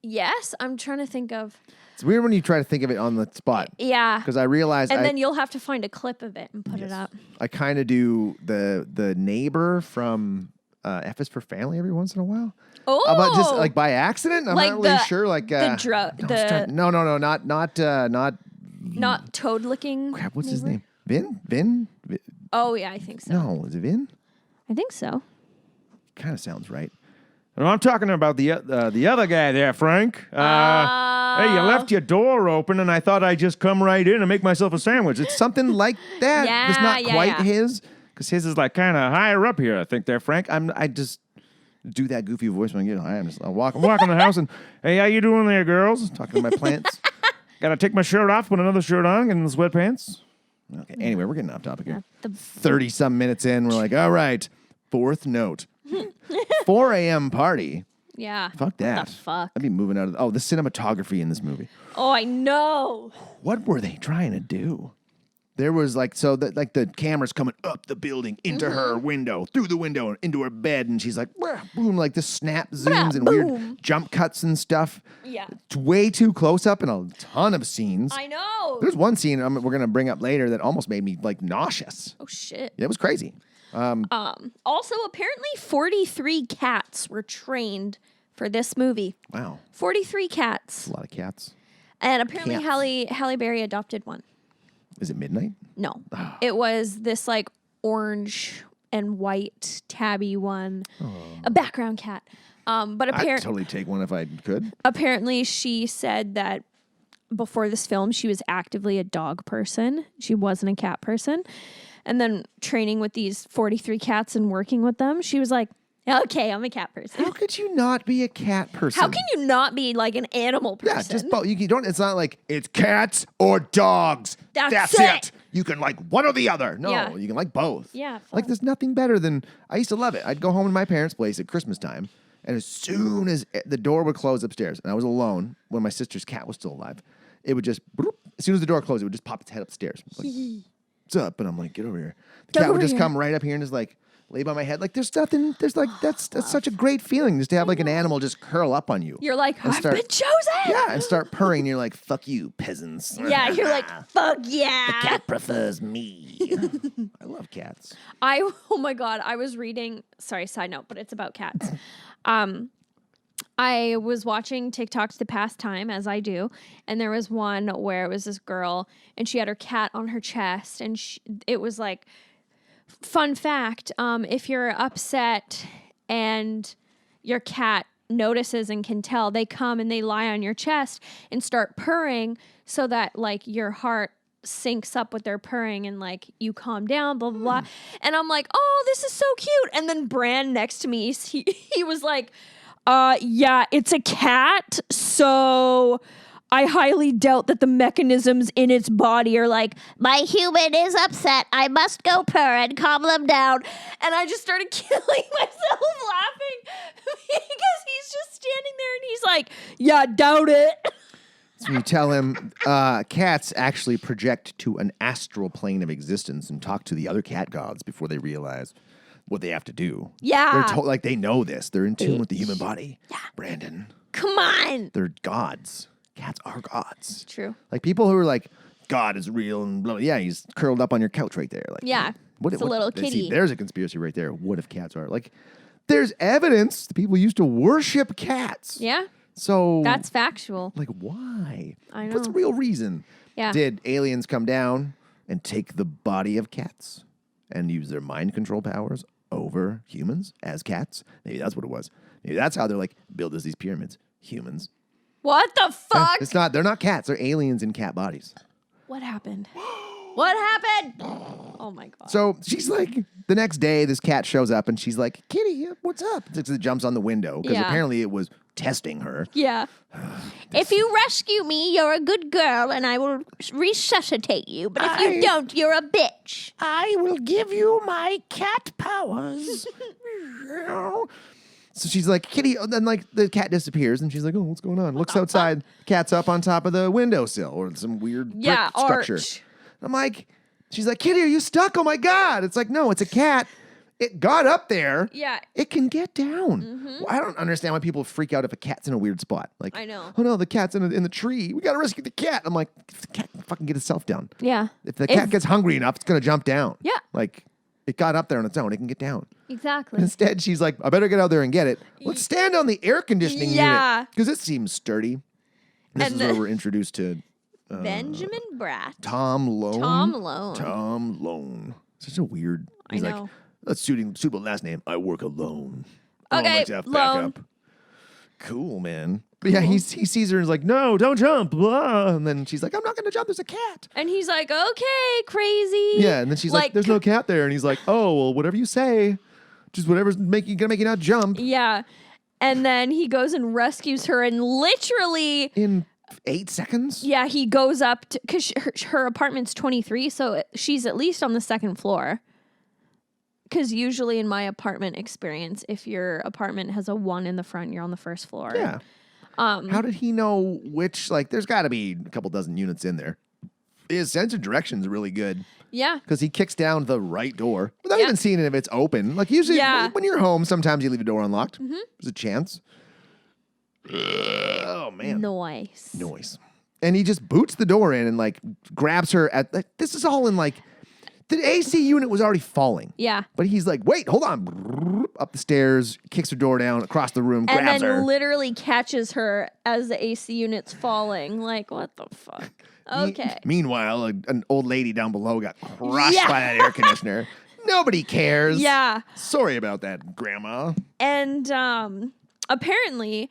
Yes, I'm trying to think of. It's weird when you try to think of it on the spot. Yeah. Because I realized And then you'll have to find a clip of it and put it up. I kind of do the neighbor from F is for Family every once in a while. Oh, But just like by accident. I'm Like not really the- sure. Like no, not toad licking. Crap. What's his neighbor? name? Vin? Oh yeah, I think so. No, is it Vin? I think so. Kind of sounds right. No, I'm talking about the other guy there, Frank. Hey, you left your door open, and I thought I'd just come right in and make myself a sandwich. It's something like that. It's not Yeah, quite yeah. his. Because his is like kind of higher up here, I think there, Frank. I just do that goofy voice when I get home. I'm walking the house, and hey, how you doing there, girls? talking to my plants. Gotta take my shirt off, put another shirt on, get in the sweatpants. Okay. Anyway, we're getting off topic here. The 30-some minutes in, we're like, all right, fourth note. 4 a.m. party. yeah. Fuck that. What the fuck? I'd be moving out of the cinematography in this movie. Oh, I know. What were they trying to do? There was like, the camera's coming up the building into her window, through the window, and into her bed, and she's like, boom, like the snap zooms and boom. weird jump cuts and stuff. Yeah. It's way too close up in a ton of scenes. I know. There's one scene we're going to bring up later that almost made me like nauseous. Oh shit. It was crazy. Also, apparently 43 cats were trained for this movie. Wow. 43 cats. A lot of cats. And apparently Cats. Halle Berry adopted one. Is it midnight? No. It was this like orange and white tabby one. A background cat. But I'd totally take one if I could. apparently she said that before this film she was actively a dog person. She wasn't a cat person. And then training with these 43 cats and working with them, she was like, okay, I'm a cat person. How could you not be a cat person? How can you not be like an animal person? Yeah, just both. You don't. It's not like it's cats or dogs. That's it. You can like one or the other. No, Yeah. you can like both. Yeah, Like fun. there's nothing better than I used to love it. I'd go home to my parents' place at Christmas time, and as soon as the door would close upstairs, and I was alone when my sister's cat was still alive, it would just as soon as the door closed, it would just pop its head upstairs. Like, what's up? And I'm like, get over here. The cat would over just here. come right up here and just like lay by my head. Like there's nothing. There's like that's such a great feeling just to have like an animal just curl up on you. You're like, And I've start- been chosen. Yeah, and start purring. And you're like, fuck you, peasants. Yeah, you're like, fuck yeah. Cat prefers me. I love cats. Oh my God, I was reading, sorry, side note, but it's about cats. I was watching TikToks to pass time, as I do, and there was one where it was this girl, and she had her cat on her chest, and it was like, fun fact, if you're upset and your cat notices and can tell, they come and they lie on your chest and start purring so that like your heart syncs up with their purring and like you calm down, blah blah blah. And I'm like, oh, this is so cute. And then Brand next to me, he was like, yeah, it's a cat, so I highly doubt that the mechanisms in its body are like, My human is upset. I must go purr and calm them down. and I just started killing myself laughing because he's just standing there and he's like, yeah, doubt it. So you tell him cats actually project to an astral plane of existence and talk to the other cat gods before they realize what they have to do. Yeah. They're like they know this. They're in tune with the human body. Yeah. Brandon. Come on. They're gods. Cats are gods. True. Like people who are like, God is real and blah, blah. Yeah, he's curled up on your couch right there. Like, Yeah. It's a little kitty. See, there's a conspiracy right there. What if cats are like? There's evidence that people used to worship cats. Yeah. So That's factual. like why? I What's the know. real reason? Yeah. Did aliens come down and take the body of cats and use their mind control powers over humans as cats? Maybe that's what it was. Maybe that's how they're like, build us these pyramids. Humans. What the fuck? It's not. They're not cats. They're aliens in cat bodies. What happened? What happened? Oh my God. So she's like, the next day, this cat shows up and she's like, Kitty, what's up? It jumps on the window because Yeah. apparently it was testing her. Yeah. If you rescue me, you're a good girl, and I will resuscitate you. But if you don't, you're a bitch. I will give you my cat powers. So she's like, Kitty, and then like the cat disappears and she's like, oh, what's going on? Looks outside, cat's up on top of the windowsill or some weird brick structure. arch. I'm like, she's like, Kitty, are you stuck? Oh my God. It's like, no, it's a cat. It got up there. Yeah. It can get down. Well, I don't understand why people freak out if a cat's in a weird spot. Like, I know. oh no, the cat's in the tree. We got to rescue the cat. I'm like, the cat can fucking get itself down. Yeah. If the cat gets hungry enough, it's going to jump down. Yeah. Like, it got up there on its own. It can get down. Exactly. Instead, she's like, I better get out there and get it. Let's stand on the air conditioning Yeah. unit. Because it seems sturdy. This And is where we're introduced to Benjamin Bratt. Tom Lone. Tom Lone. Such a weird. He's know. like, let's suitable last name. I work alone. I don't Okay, like to have Lone. backup. Cool, man. But yeah, he sees her and is like, no, don't jump. Blah. And then she's like, I'm not going to jump. There's a cat. And he's like, okay, crazy. Yeah. And then she's like, there's no cat there. And he's like, oh, well, whatever you say. Just whatever's going to make you not jump. Yeah. And then he goes and rescues her and literally, In 8 seconds? yeah, he goes up to, because her apartment's 23, so she's at least on the second floor. Because usually in my apartment experience, if your apartment has a 1 in the front, you're on the first floor. Yeah. How did he know which, like, there's got to be a couple dozen units in there. His sense of direction is really good Yeah. because he kicks down the right door without Yeah. even seeing if it's open. Like, usually Yeah. when you're home, sometimes you leave a door unlocked. There's a chance. Oh, man. Noise. Noise. And he just boots the door in and, like, grabs her at, like, this is all in, like, the AC unit was already falling. Yeah. But he's like, wait, hold on. Up the stairs, kicks her door down, across the room, And grabs then her. literally catches her as the AC unit's falling. Like, what the fuck? Okay. Meanwhile, an old lady down below got crushed Yeah. by that air conditioner. Nobody cares. Yeah. Sorry about that, Grandma. And apparently,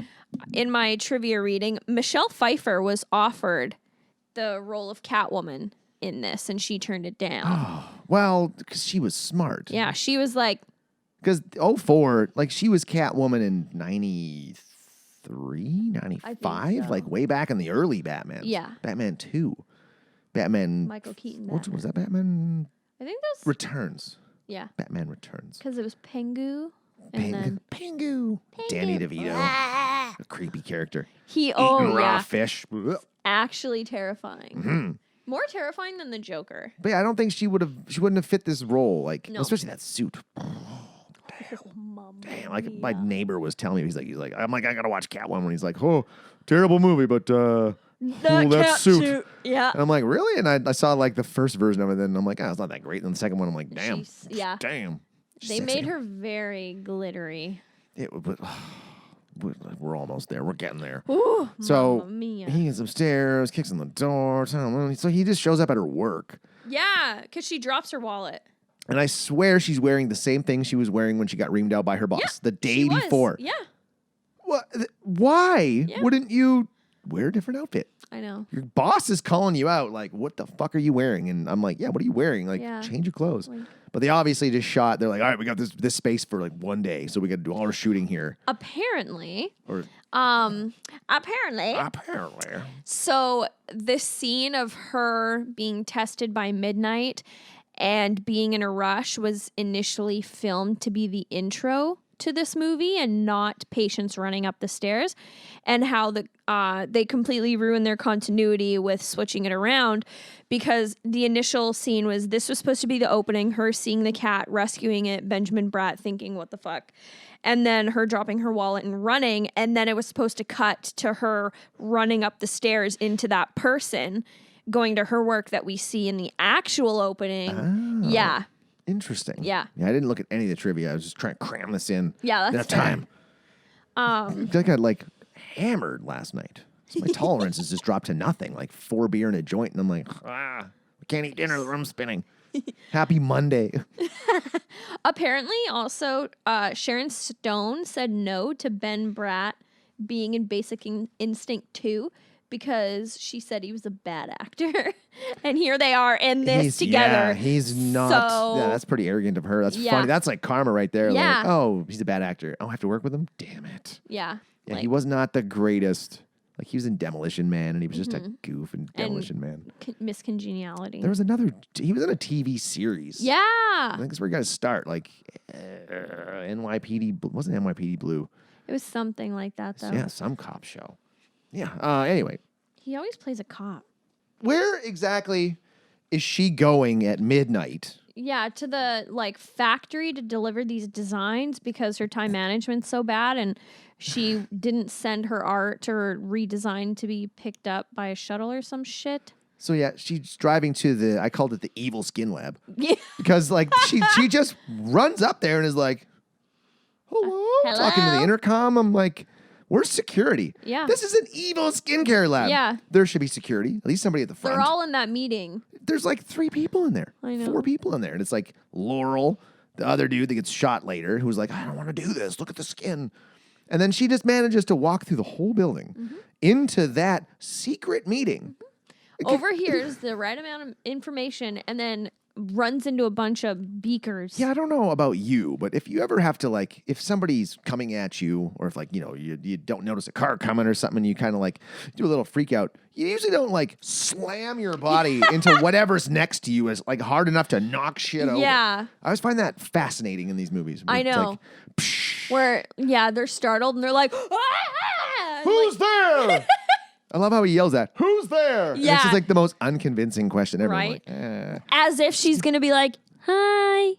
in my trivia reading, Michelle Pfeiffer was offered the role of Catwoman in this, and she turned it down. Well, because she was smart. Yeah, she was like, Because 04, like, she was Catwoman in 93, 95, so. like, way back in the early Batman. Yeah. Batman 2. Batman. Michael Keaton. What Batman. was that? Batman I think that's Returns. yeah, Batman Returns. because it was Pengu, and then Pingu. Danny DeVito. Ah. A creepy character. he Eating raw yeah, fish. But actually terrifying. Mm-hmm. More terrifying than the Joker. yeah, I don't think she wouldn't have fit this role. Like, No. especially that suit. Damn, like my neighbor was telling me, he's like, I'm like, I gotta watch Catwoman. He's like, oh, terrible movie, but That that cat suit. Yeah. And I'm like, really? And I saw like the first version of it, then I'm like, oh, it's not that great. And the second one, I'm like, damn, Yeah. damn. They Sexy. made her very glittery. But we're almost there. We're getting there. Ooh, So Mamma Mia. he gets upstairs, kicks on the door. So he just shows up at her work. Yeah, because she drops her wallet. And I swear she's wearing the same thing she was wearing when she got reamed out by her boss Yeah, the day she was. before. Yeah, What? Why Yeah. wouldn't you wear a different outfit? I know. Your boss is calling you out, like, what the fuck are you wearing? And I'm like, yeah, what are you wearing? Like, Yeah. change your clothes. Like- But they obviously just shot. They're like, all right, we got this space for like one day, so we got to do all our shooting here. Apparently, Or apparently. apparently, So the scene of her being tested by midnight and being in a rush was initially filmed to be the intro to this movie and not patients running up the stairs, and how they completely ruined their continuity with switching it around, because the initial scene was supposed to be the opening, her seeing the cat, rescuing it, Benjamin Bratt thinking what the fuck, and then her dropping her wallet and running, and then it was supposed to cut to her running up the stairs into that person going to her work that we see in the actual opening. Yeah. interesting. Yeah. I didn't look at any of the trivia. I was just trying to cram this in. Yeah, Enough that's fair. time. I feel like I like hammered last night. So my tolerance has just dropped to nothing, like 4 beer and a joint, and I'm like, I can't eat dinner. The room's spinning. Happy Monday. Apparently, also, Sharon Stone said no to Ben Bratt being in Basic Instinct 2 because she said he was a bad actor. And here they are in this together. Yeah, he's not. So- yeah, that's pretty arrogant of her. That's Yeah. funny. That's like karma right there. Yeah. Like, oh, he's a bad actor. Oh, I have to work with him? Damn it. Yeah. Yeah, like, he was not the greatest. Like, he was in Demolition Man, and he was just Mm-hmm. a goof in Demolition Man. miscongeniality. There was another. He was in a TV series. I Yeah. think that's where you got to start. Like, NYPD. Wasn't NYPD Blue? It was something like that, though. Yeah, some cop show. Yeah. Anyway, He always plays a cop. where exactly is she going at midnight? Yeah, to the like factory to deliver these designs because her time management's so bad and she didn't send her art or redesign to be picked up by a shuttle or some shit. So yeah, she's driving to the. I called it the evil skin lab Yeah. because like she just runs up there and is like, hello, talking to the intercom. I'm like, where's security? Yeah. This is an evil skincare lab. Yeah. There should be security. At least somebody at the front. They're all in that meeting. There's like 3 people in there. I know. 4 people in there. And it's like Laurel, the other dude that gets shot later, who's like, I don't want to do this. Look at the skin. And then she just manages to walk through the whole building Mm-hmm. into that secret meeting. Overhears the right amount of information and then runs into a bunch of beakers. Yeah, I don't know about you, but if you ever have to like, if somebody's coming at you, or if like, you know, you don't notice a car coming or something, and you kind of like do a little freak out, you usually don't like slam your body into whatever's next to you as like hard enough to knock shit over. Yeah. I always find that fascinating in these movies. I It's know. like, psh, Where, yeah, they're startled and they're like, ah! who's there? I love how he yells that, who's there? And it's Yeah. just like the most unconvincing question ever. I'm Right. like, As if she's going to be like, hi.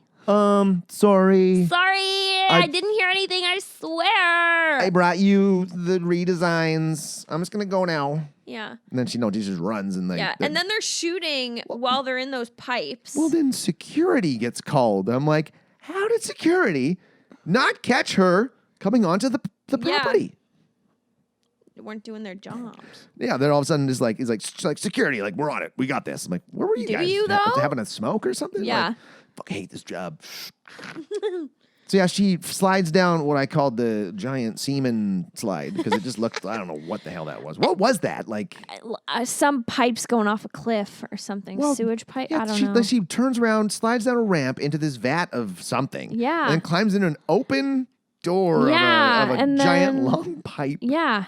sorry. Sorry, I didn't hear anything, I swear. I brought you the redesigns. I'm just going to go now. Yeah. And then she just runs and like Yeah. And then they're shooting while they're in those pipes. well, then security gets called. I'm like, how did security not catch her coming onto the Yeah. property? They weren't doing their jobs. Yeah, then all of a sudden it's like security, like we're on it, we got this. I'm like, where were you Do guys? you, though? Having a smoke or something? Yeah. Like, fuck, I hate this job. So yeah, she slides down what I called the giant semen slide because it just looked. I don't know what the hell that was. What was that? Like Some pipes going off a cliff or something. well, Sewage pipe? yeah, I don't know. She turns around, slides down a ramp into this vat of something. Yeah. and then climbs into an open door Yeah, of a and giant then- long pipe, Yeah.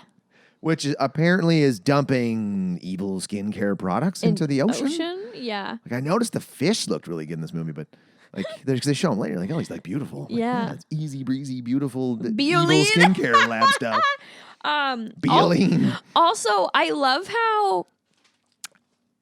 which apparently is dumping evil skincare products into the ocean. Yeah. Like I noticed the fish looked really good in this movie, but like they show him later, like, oh, he's like beautiful. Like, Yeah. it's easy breezy, beautiful Bioline. evil skincare lab stuff. Bioline. Also, I love how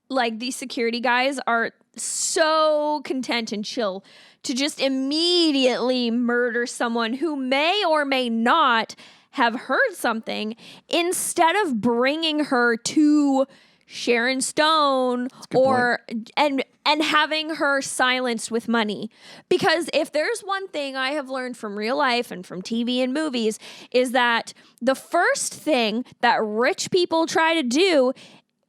like these security guys are so content and chill to just immediately murder someone who may or may not have heard something instead of bringing her to Sharon Stone or and having her silenced with money. Because if there's one thing I have learned from real life and from TV and movies is that the first thing that rich people try to do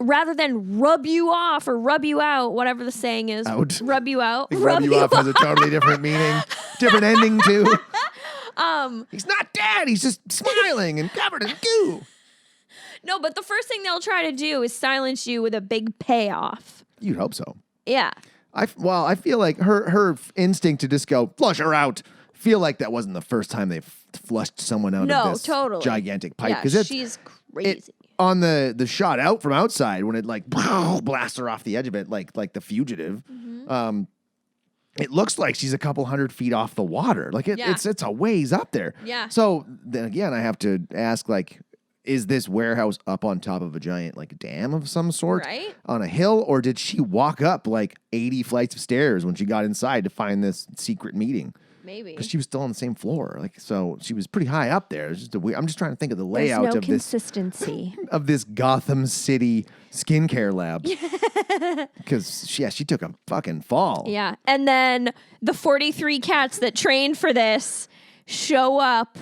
rather than rub you off or rub you out, whatever the saying is, Out. rub you out, I think rub you off has a totally different meaning, different ending too. He's not dead. He's just smiling and covered in goo. No, but the first thing they'll try to do is silence you with a big payoff. You'd hope so. Yeah. I feel like her instinct to just go flush her out. Feel like that wasn't the first time they flushed someone out No, of this totally. gigantic pipe Yeah, because she's crazy. on the shot out from outside when it like blasts her off the edge of it like the fugitive. Mm-hmm. It looks like she's a couple 100 feet off the water. Like Yeah. it's a ways up there. Yeah. So then again, I have to ask like, is this warehouse up on top of a giant like dam of some sort Right. on a hill, or did she walk up like 80 flights of stairs when she got inside to find this secret meeting? Maybe. Because she was still on the same floor, like so she was pretty high up there. It's just I'm just trying to think of the There's layout no of this consistency. of this Gotham City skincare lab. Because she took a fucking fall. Yeah. And then the 43 cats that trained for this show up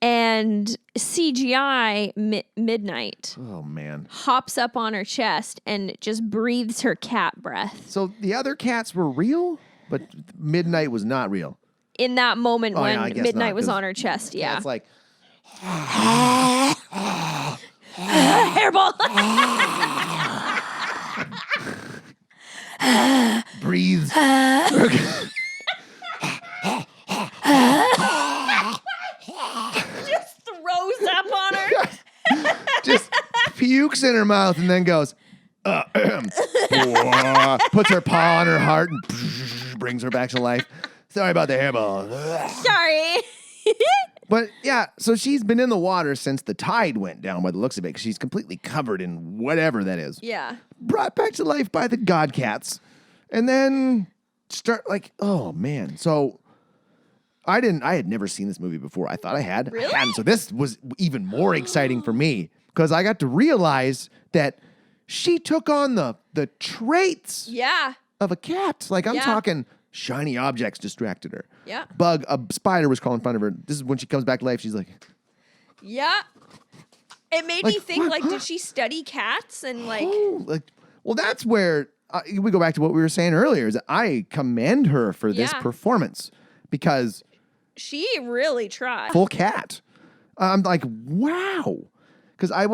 and CGI Midnight Oh man. hops up on her chest and just breathes her cat breath So the other cats were real, but Midnight was not real. in that moment Oh, when yeah, I guess Midnight not, was 'cause on her chest. Yeah. It's like hairball. Breathes. Just throws up on her. Just pukes in her mouth and then goes, puts her paw on her heart and brings her back to life. Sorry about the hairball. Sorry. But yeah, so she's been in the water since the tide went down by the looks of it because she's completely covered in whatever that is. Yeah. Brought back to life by the god cats. And then start like, oh man. So I had never seen this movie before. I thought I had. Really? And so this was even more exciting for me because I got to realize that she took on the traits Yeah. of a cat. Like I'm Yeah. talking shiny objects distracted her. Yeah. A spider was crawling in front of her. This is when she comes back to life. She's like, Yeah. It made Like, me think, what? like, did she study cats and like? oh, like, well, that's where we go back to what we were saying earlier. Is that I commend her for this Yeah. performance because She really tried. full cat. I'm like, wow, because I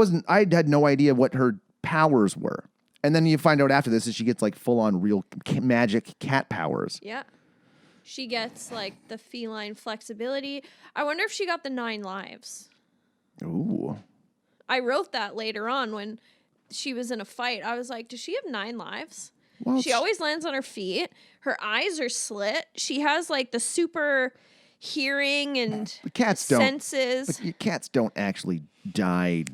had no idea what her powers were, and then you find out after this that she gets like full on real magic cat powers. Yeah. She gets like the feline flexibility. I wonder if she got the 9 lives. Ooh, I wrote that later on when she was in a fight. I was like, does she have 9 lives? well, She always lands on her feet. Her eyes are slit. She has like the super hearing and but cats don't. senses. But your cats don't actually die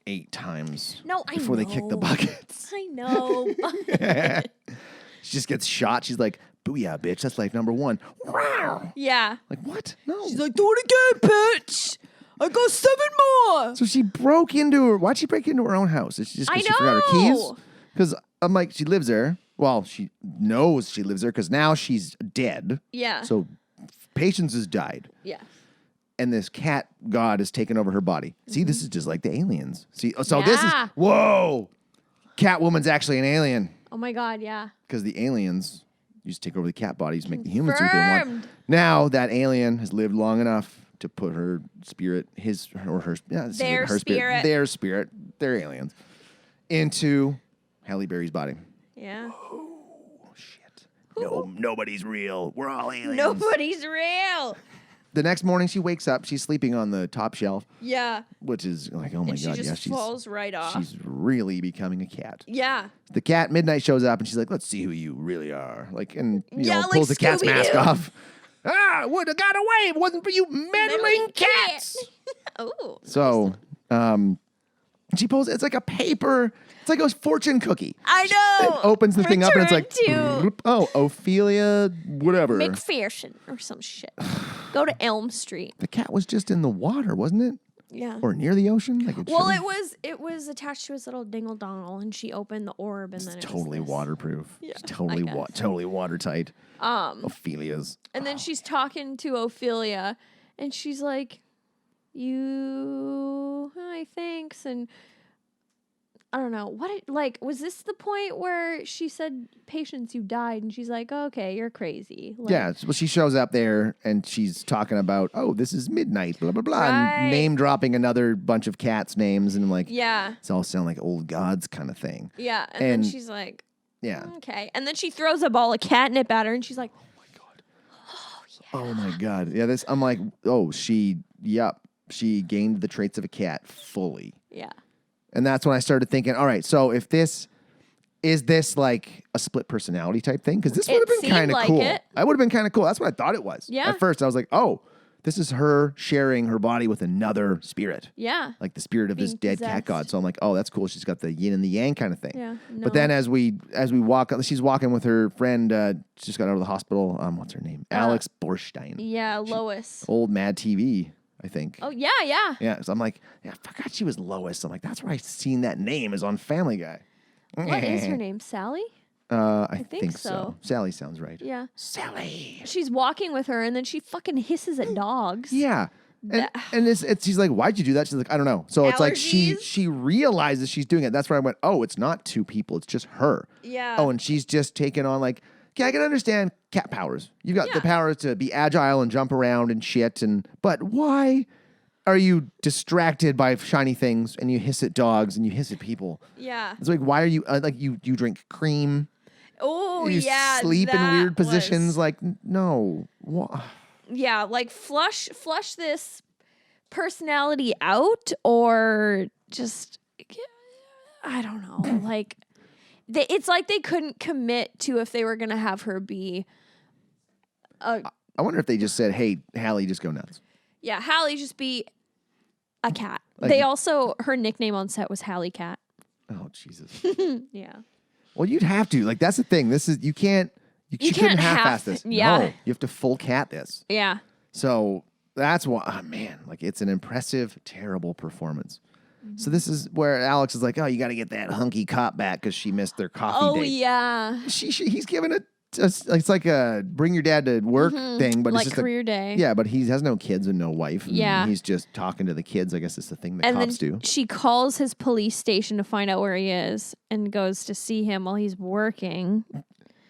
8 times No, I before they kick the know. buckets. I know. She just gets shot. She's like, booyah, bitch. That's life number 1. Wow. Yeah. Like, what? No. She's like, do it again, bitch. I got 7 more. So she broke into her. Why'd she break into her own house? Is she just because I she forgot her keys? know. Because I'm like, she lives there. Well, she knows she lives there because now she's dead. Yeah. So Patience has died. Yeah. And this cat god has taken over her body. See, this is just like the aliens. See, so this is, Yeah. whoa. Catwoman's actually an alien Oh my God. Yeah. because the aliens used to take over the cat bodies, make the humans do what they want. Confirmed. Now that alien has lived long enough to put her spirit, her Their spirit. their aliens, into Halle Berry's body. Yeah. Oh shit! No, nobody's real. We're all aliens. Nobody's real. The next morning, she wakes up. She's sleeping on the top shelf, Yeah. which is like, oh my And she god, just yeah, falls right off. she's really becoming a cat. Yeah. The cat Midnight shows up and she's like, "Let's see who you really are." Like, and Yeah, like pulls the cat's mask Scooby-Doo. off. Would have got away if it wasn't for you meddling cats. Oh. So, she pulls. It's like a paper. It's like a fortune cookie. I know. It opens the thing up and it's like, Return to oh, Ophelia, whatever. McPherson or some shit. Go to Elm Street. The cat was just in the water, wasn't it? Yeah. Or near the ocean? Like it Well, shouldn't- it was attached to his little dingle dongle, and she opened the orb, and then it totally was this. waterproof. Yeah, It's totally I guess. totally watertight. Ophelia's. And then she's talking to Ophelia, and she's like, hi, thanks. And I don't know. Was this the point where she said, Patience, you died? And she's like, okay, you're crazy. Like, Yeah, well, she shows up there and she's talking about, oh, this is Midnight, blah, blah, blah, Right. and name dropping another bunch of cats' names. And I'm like, Yeah. it's all sound like old gods kind of thing. Yeah. And And- then she's like, Yeah. okay. And then she throws a ball of catnip at her, and she's like, Oh my God. Yeah, I'm like, oh, she gained the traits of a cat fully. yeah. And that's when I started thinking, all right, so if is this like a split personality type thing? Because this would have been seemed kind of like cool. it. I would have been kind of cool. That's what I thought it was. Yeah. At first, I was like, oh, this is her sharing her body with another spirit. Yeah. Like the spirit of this Being dead cat god. possessed. So I'm like, oh, that's cool. She's got the yin and the yang kind of thing. Yeah, But then as we walk, she's walking with her friend. She just got out of the hospital. What's her name? Alex Borstein. Yeah, Lois. Old Mad TV, I think. Oh, yeah, yeah. Yeah. So I'm like, yeah, I forgot she was Lois. I'm like, that's where I seen that name is on Family Guy. What is her name? Sally? I think so. so. Sally sounds right. Yeah. Sally. She's walking with her, and then she fucking hisses at dogs. Yeah. And she's like, why'd you do that? She's like, I don't know. So it's like Allergies? she realizes she's doing it. That's where I went, oh, it's not 2 people. It's just her. Yeah. Oh, and she's just taking on like, okay, I can understand cat powers. You've got the Yeah. power to be agile and jump around and shit. But why are you distracted by shiny things and you hiss at dogs and you hiss at people? Yeah. It's like, why are you you drink cream? Oh, You yeah. sleep in that weird positions. was- Like, no. Yeah, like flush this personality out, or just I don't know. Like it's like they couldn't commit to if they were gonna have her be I wonder if they just said, "Hey, Hallie, just go nuts." yeah, Hallie just be a cat. Like- They also her nickname on set was Hallie Cat. Oh Jesus. Yeah. Well, you'd have to. Like, that's the thing. This is you can't. You couldn't can't half-ass half- this. yeah. No, you have to full cat this. Yeah. So that's why, oh, man, like it's an impressive, terrible performance. So this is where Alex is like, oh, you got to get that hunky cop back because she missed their coffee date. Yeah. He's given it's like a bring your dad to work thing, but Like it's just career day. Yeah, but he has no kids and no wife. And Yeah. he's just talking to the kids. I guess it's the thing that And cops then do. she calls his police station to find out where he is and goes to see him while he's working.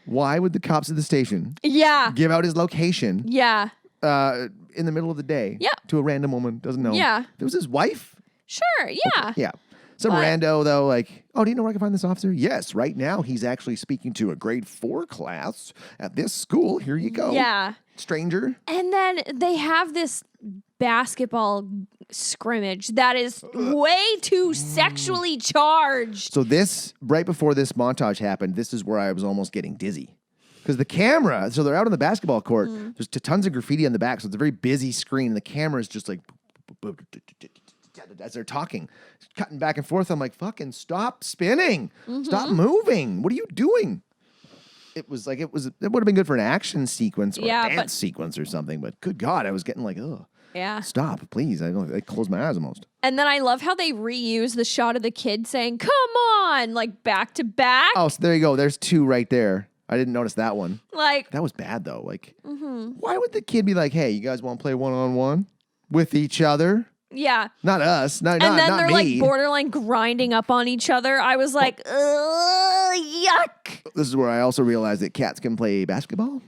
Why would the cops at the station Yeah. give out his location Yeah. in the middle of the day Yeah. to a random woman? Doesn't know. Yeah. If it was his wife. Sure. Yeah. Yeah. Some But- rando, though, like, oh, do you know where I can find this officer? Yes, right now he's actually speaking to a grade 4 class at this school. Here you go. Yeah. Stranger. And then they have this basketball scrimmage that is way too sexually charged. So this, right before this montage happened, this is where I was almost getting dizzy. Because the camera, so they're out on the basketball court. There's tons of graffiti on the back, so it's a very busy screen. And the camera is just like, as they're talking, cutting back and forth. I'm like, fucking stop spinning. Stop moving. What are you doing? It was like, it would have been good for an action sequence or Yeah, a but- dance sequence or something. But good God, I was getting like, ugh, Yeah. stop, please. I closed my eyes almost. And then I love how they reuse the shot of the kid saying, "Come on," like back to back. Oh, so there you go. There's 2 right there. I didn't notice that one. Like, That was bad though. Like, why would the kid be like, "Hey, you guys want to play one-on-one with each other? yeah. Not us. Not And then not they're me." like borderline grinding up on each other. I was like, ugh, yuck. This is where I also realized that cats can play basketball.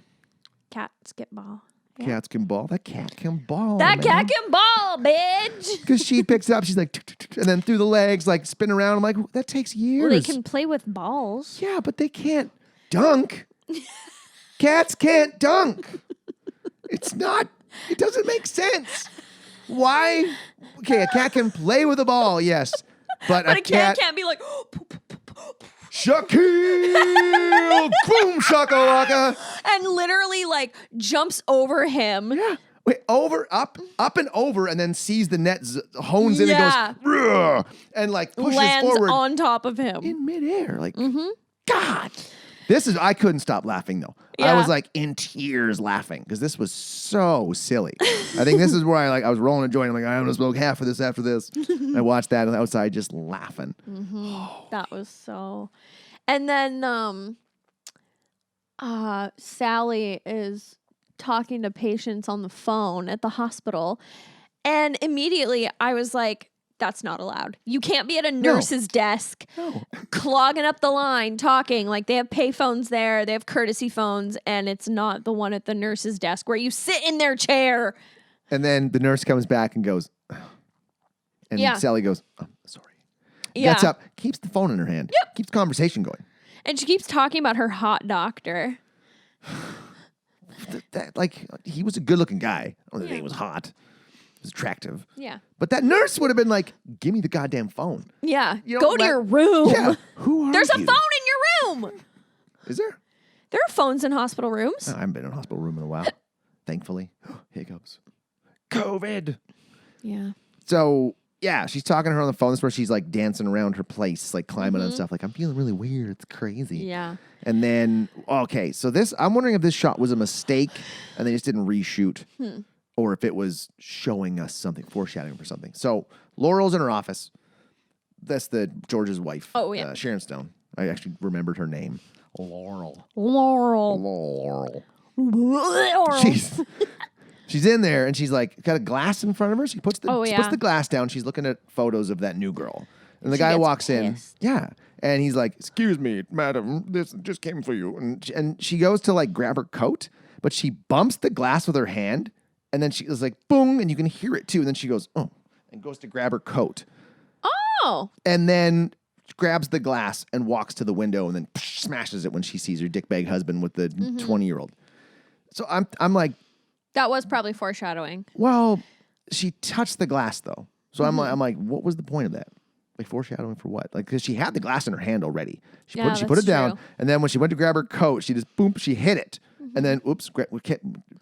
Cat skip ball. Cats can ball. That cat can ball. That cat can ball, bitch. Because she picks it up, she's like, "Tuk, tuk, tuk," and then through the legs, like spin around. I'm like, that takes years. Well, they can play with balls. Yeah, but they can't dunk. Cats can't dunk. It's not. It doesn't make sense. Why? Okay, a cat can play with a ball, yes, but But a a cat cat can't be like, Shaquille, boom shakalaka. and literally like jumps over him. Yeah. Wait, up and over, and then sees the net, hones in Yeah. and goes, "Rrr," and like pushes Lands forward on top of him. in midair. Like, God. I couldn't stop laughing though. I Yeah. was like in tears laughing because this was so silly. I think this is where I was rolling a joint. I'm like, I'm gonna smoke half of this after this. I watched that outside just laughing. That was so. And then Sally is talking to patients on the phone at the hospital. And immediately I was like, that's not allowed. You can't be at a nurse's desk clogging up the line talking. Like, they have pay phones there, they have courtesy phones, and it's not the one at the nurse's desk where you sit in their chair. And then the nurse comes back and goes, and Yeah. Sally goes, "I'm sorry." Yeah. Gets up, keeps the phone in her hand, keeps the conversation going. And she keeps talking about her hot doctor. Like, he was a good-looking guy. I don't think he was hot. He was attractive. Yeah. But that nurse would have been like, "Give me the goddamn phone." Yeah. You Go don't to let- your room. Yeah. Who are There's a you? phone in your room. Is there? There are phones in hospital rooms. I haven't been in a hospital room in a while. Thankfully. Hiccups. COVID. Yeah. So, yeah, she's talking to her on the phone. This is where she's like dancing around her place, like climbing on stuff. Like, I'm feeling really weird. It's crazy. Yeah. And then, okay, so I'm wondering if this shot was a mistake and they just didn't reshoot or if it was showing us something, foreshadowing for something. So, Laurel's in her office. That's George's wife. Oh, yeah. Sharon Stone. I actually remembered her name. Laurel. Laurel. She's in there and she's like got a glass in front of her. She puts the Oh, she yeah. puts the glass down. She's looking at photos of that new girl. And the She guy gets walks in. pissed. Yeah. And he's like, "Excuse me, madam, this just came for you." And she goes to like grab her coat, but she bumps the glass with her hand And then she was like, boom, and you can hear it too. And then she goes, oh, and goes to grab her coat. Oh. And then grabs the glass and walks to the window and then smashes it when she sees her dickbag husband with the 20-year-old. So I'm like, That was probably foreshadowing. well, she touched the glass though. So I'm like, what was the point of that? Like foreshadowing for what? Like, because she had the glass in her hand already. She Yeah, put it that's down, true. and then when she went to grab her coat, she just boom, she hit it, and then oops,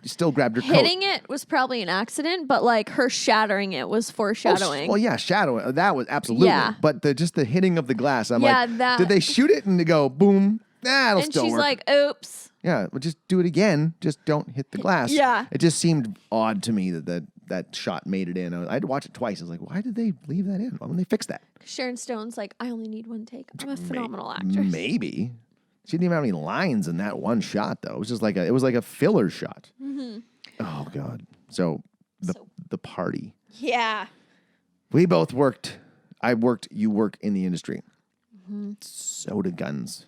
still grabbed her coat. Hitting it was probably an accident, but like her shattering it was foreshadowing. Well, yeah, shadowing. That was absolutely. Yeah. But just the hitting of the glass, I'm Yeah, like, that- did they shoot it and they go boom? Nah, it'll and still she's work. like, oops. Yeah, well, just do it again. Just don't hit the glass. Yeah. It just seemed odd to me that shot made it in. I had to watch it twice. I was like, why did they leave that in? Why wouldn't they fix that? Sharon Stone's like, I only need one take. I'm a phenomenal actress. Maybe. She didn't even have any lines in that one shot, though. It was just like a filler shot. Oh God. So the party. Yeah. We both worked. I worked. You work in the industry. Soda guns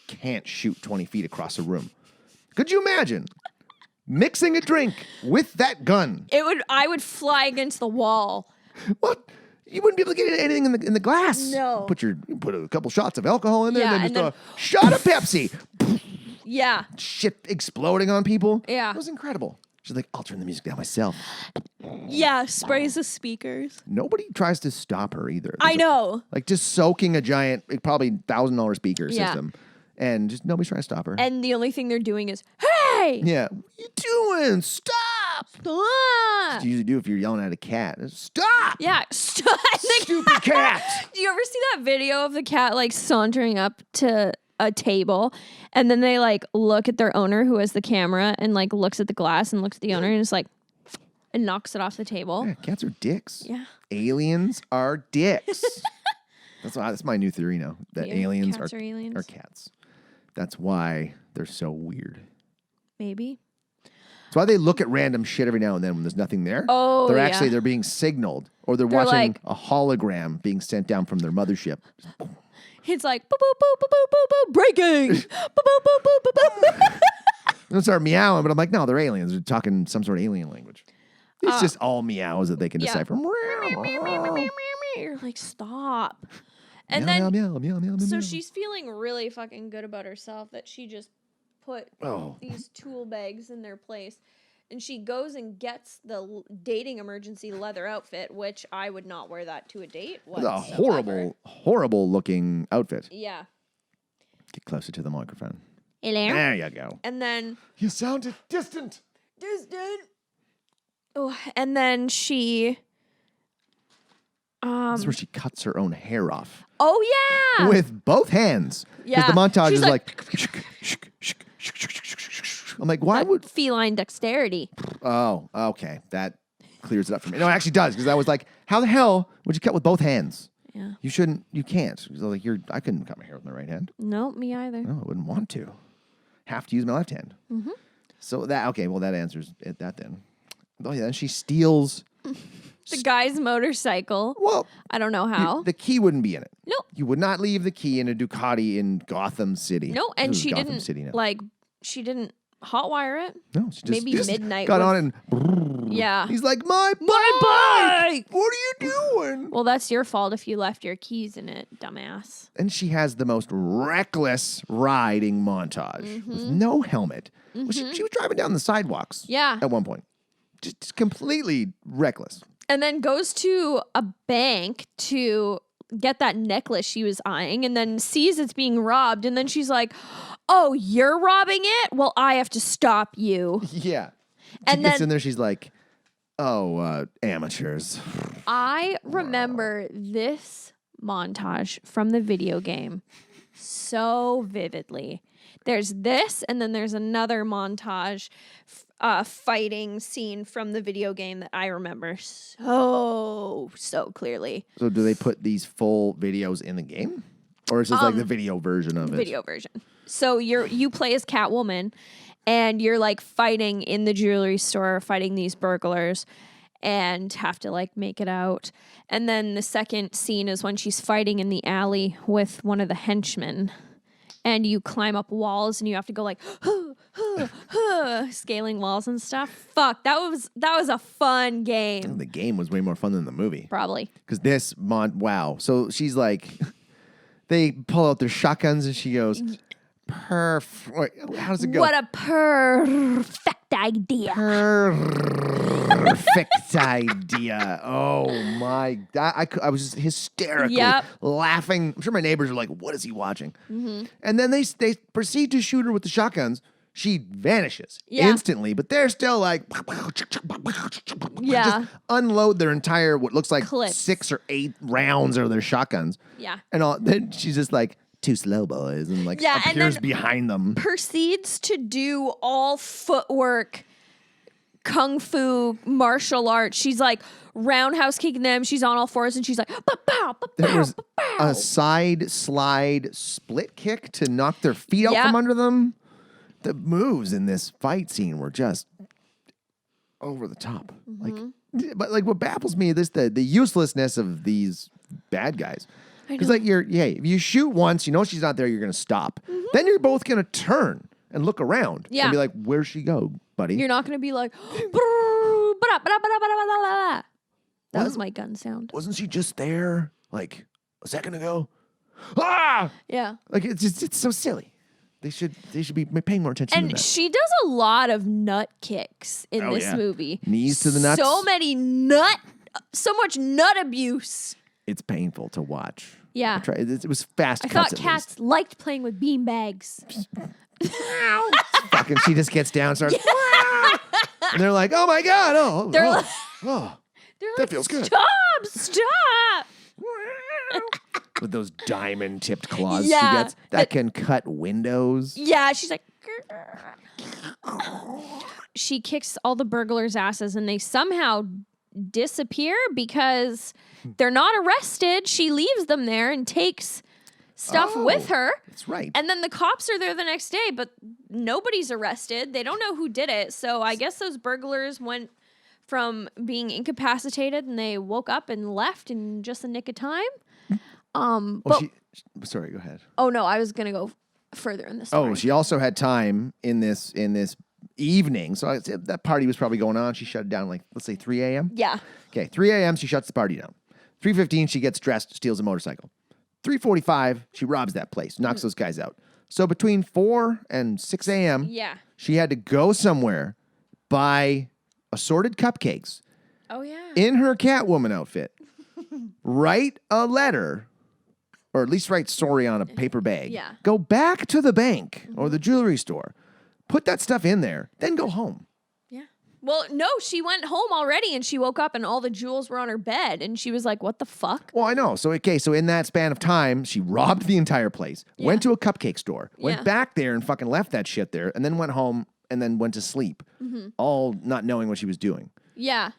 can't shoot 20 feet across a room. Could you imagine mixing a drink with that gun? I would fly against the wall. What? You wouldn't be able to get anything in the glass. No. You put a couple shots of alcohol in there, Yeah, and then and just a shot of Pepsi. Yeah. Shit exploding on people. Yeah. It was incredible. She's like, I'll turn the music down myself. Yeah. Sprays the speakers. Nobody tries to stop her either. I know. Like just soaking a giant, probably $1,000 speaker Yeah. system, and just nobody's trying to stop her. And the only thing they're doing is, hey! Yeah, what are you doing? Stop! Ah! You usually do if you're yelling at a cat. Stop! Yeah. Stop. Stupid cat! Do you ever see that video of the cat like sauntering up to a table and then they like look at their owner who has the camera and like looks at the glass and looks at the owner and is like and knocks it off the table? Yeah, cats are dicks. Yeah. Aliens are dicks. That's my new theory now. That Yeah, aliens cats are aliens. are cats. That's why they're so weird. Maybe. That's why they look at random shit every now and then when there's nothing there. Oh, they're yeah. actually they're being signaled, or they're watching like- a hologram being sent down from their mothership. It's like boop boop boop boop boop boop boop breaking. Boop boop boop boop boop boop. They'll start meowing, but I'm like, no, they're aliens. They're talking some sort of alien language. It's just all meows that they can yeah. decipher. You're like, stop. And Meow, then meow, meow, meow, meow, so meow. she's feeling really fucking good about herself that she just put Oh. these tool bags in their place. And she goes and gets the dating emergency leather outfit, which I would not wear that to a date. It's a horrible, horrible looking outfit. Yeah. Get closer to the microphone. Hello? There you go. And then You sounded distant. oh, and then she This is where she cuts her own hair off oh yeah. with both hands. Yeah. Because the montage She's is like- I'm like, why would? feline dexterity. Oh, okay. That clears it up for me. No, it actually does, because I was like, how the hell would you cut with both hands? Yeah. You shouldn't. You can't. So like, I couldn't cut my hair with my right hand. No, me either. No, I wouldn't want to. Have to use my left hand. Mm-hmm. So that answers it. That then. Oh yeah, then she steals. The guy's motorcycle. Well, I don't know how. the key wouldn't be in it. No. You would not leave the key in a Ducati in Gotham City. No, and This is she Gotham didn't City now. she didn't hotwire it. No, she just maybe just midnight got with- on and. Yeah. He's like, my bike. What are you doing? Well, that's your fault if you left your keys in it, dumbass. And she has the most reckless riding montage with no helmet. Well, she was driving down the sidewalks. Yeah. At one point, just completely reckless. And then goes to a bank to get that necklace she was eyeing and then sees it's being robbed. And then she's like, oh, you're robbing it? Well, I have to stop you. Yeah. And She gets then- in there. She's like, oh, amateurs. I remember this montage from the video game so vividly. There's this, and then there's another montage fighting scene from the video game that I remember so clearly. So do they put these full videos in the game? Or is this like the video version of it? Video version. So you play as Catwoman, and you're like fighting in the jewelry store, fighting these burglars, and have to like make it out. And then the second scene is when she's fighting in the alley with one of the henchmen, and you climb up walls, and you have to go like scaling walls and stuff. Fuck, that was a fun game. The game was way more fun than the movie. Probably. Because wow. So she's like, they pull out their shotguns and she goes, how does it go? What a perfect idea. Perfect idea. Oh my. I was just hysterically laughing. I'm sure my neighbors are like, what is he watching? Mm-hmm. And then they proceed to shoot her with the shotguns. She vanishes Yeah. instantly, but they're still like, Yeah. just unload their entire, what looks like Clips. 6 or 8 rounds of their shotguns. Yeah. And then she's just like, too slow, boys, and like Yeah, and appears then- behind them. Proceeds to do all footwork, kung fu, martial arts. She's like roundhouse kicking them. She's on all fours and she's like, "Ba-pow, ba-pow, There was ba-pow." a side slide split kick to knock their feet out Yeah. from under them. The moves in this fight scene were just over the top. Mm-hmm. But what baffles me is the uselessness of these bad guys. Because know. if you shoot once, you know she's not there, you're gonna stop. Then you're both gonna turn and look around Yeah. and be like, "Where'd she go, buddy?" You're not gonna be like, "Ba-da-ba-da-ba-da-ba-da-ba-da-ba." That was my gun sound. Wasn't she just there like a second ago? Ah! Yeah. Like it's so silly. They should be paying more attention to And that. she does a lot of nut kicks in Oh, this yeah. movie. Knees to the nuts. So much nut abuse. It's painful to watch. Yeah. It was fast I cuts. thought at cats liked playing with bean bags. least. Fucking, she just gets down, starts, and they're like, "Oh my god! They're oh, like, oh." they're That like, feels good. Stop! With those diamond-tipped claws Yeah, she gets, that can cut windows. Yeah, she's like. She kicks all the burglars' asses, and they somehow disappear because they're not arrested. She leaves them there and takes stuff Oh. with her. That's right. And then the cops are there the next day, but nobody's arrested. They don't know who did it. So I guess those burglars went from being incapacitated and they woke up and left in just the nick of time. But Sorry, go ahead. oh no, I was gonna go further in the story. Oh, she also had time in this evening. So that party was probably going on. She shut it down like, let's say 3 a.m. Yeah. Okay, 3 a.m. she shuts the party down. 3:15 she gets dressed, steals a motorcycle. 3:45 she robs that place, knocks those guys out. So between 4 and 6 a.m. Yeah. she had to go somewhere, buy assorted cupcakes Oh yeah. in her Catwoman outfit, write a letter, or at least write sorry on a paper bag. Yeah. Go back to the bank or the jewelry store, put that stuff in there, then go home. Yeah. Well, no, she went home already and she woke up and all the jewels were on her bed and she was like, "What the fuck?" Well, I know. So in that span of time, she robbed the entire place, went to a cupcake store, went Yeah. back there and fucking left that shit there, and then went home and then went to sleep, all not knowing what she was doing. Yeah.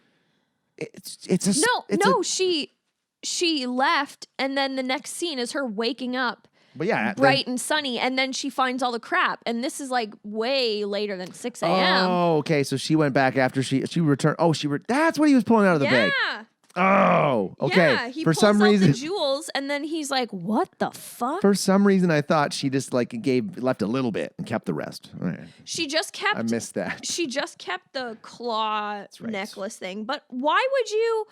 It's a No, she left and then the next scene is her waking up but yeah, bright and sunny and then she finds all the crap and this is like way later than 6 a.m. Oh, okay. So she went back after she returned. Oh, that's what he was pulling out of the bag. Yeah. Oh, okay. Yeah, he For pulls some out reason, the jewels and then he's like, "What the fuck?" for some reason, I thought she just like left a little bit and kept the rest. All right. She just kept I missed that. she just kept the claw right. necklace thing. But why would you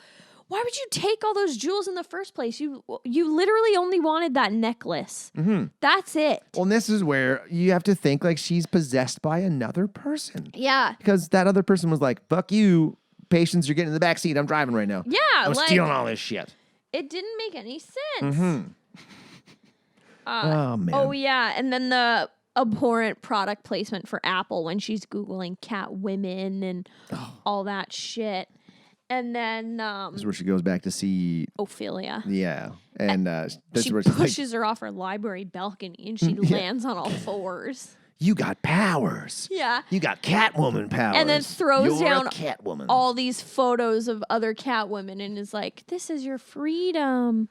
take all those jewels in the first place? You literally only wanted that necklace. Mm-hmm. That's it. Well, and this is where you have to think like she's possessed by another person. Yeah. Because that other person was like, "Fuck you, Patience, you're getting in the back seat. I'm driving right now. Yeah, I'm like stealing all this shit." it didn't make any sense. Mm-hmm. Oh, man. Oh yeah, and then the abhorrent product placement for Apple when she's Googling Catwomen and all that shit. And then This is where she goes back to see, Ophelia. yeah. And this She is where she's like, pushes her off her library balcony and she lands on all fours. "You got powers. Yeah. You got Catwoman powers." And then throws You're down a Catwoman. all these photos of other Catwomen and is like, "This is your freedom."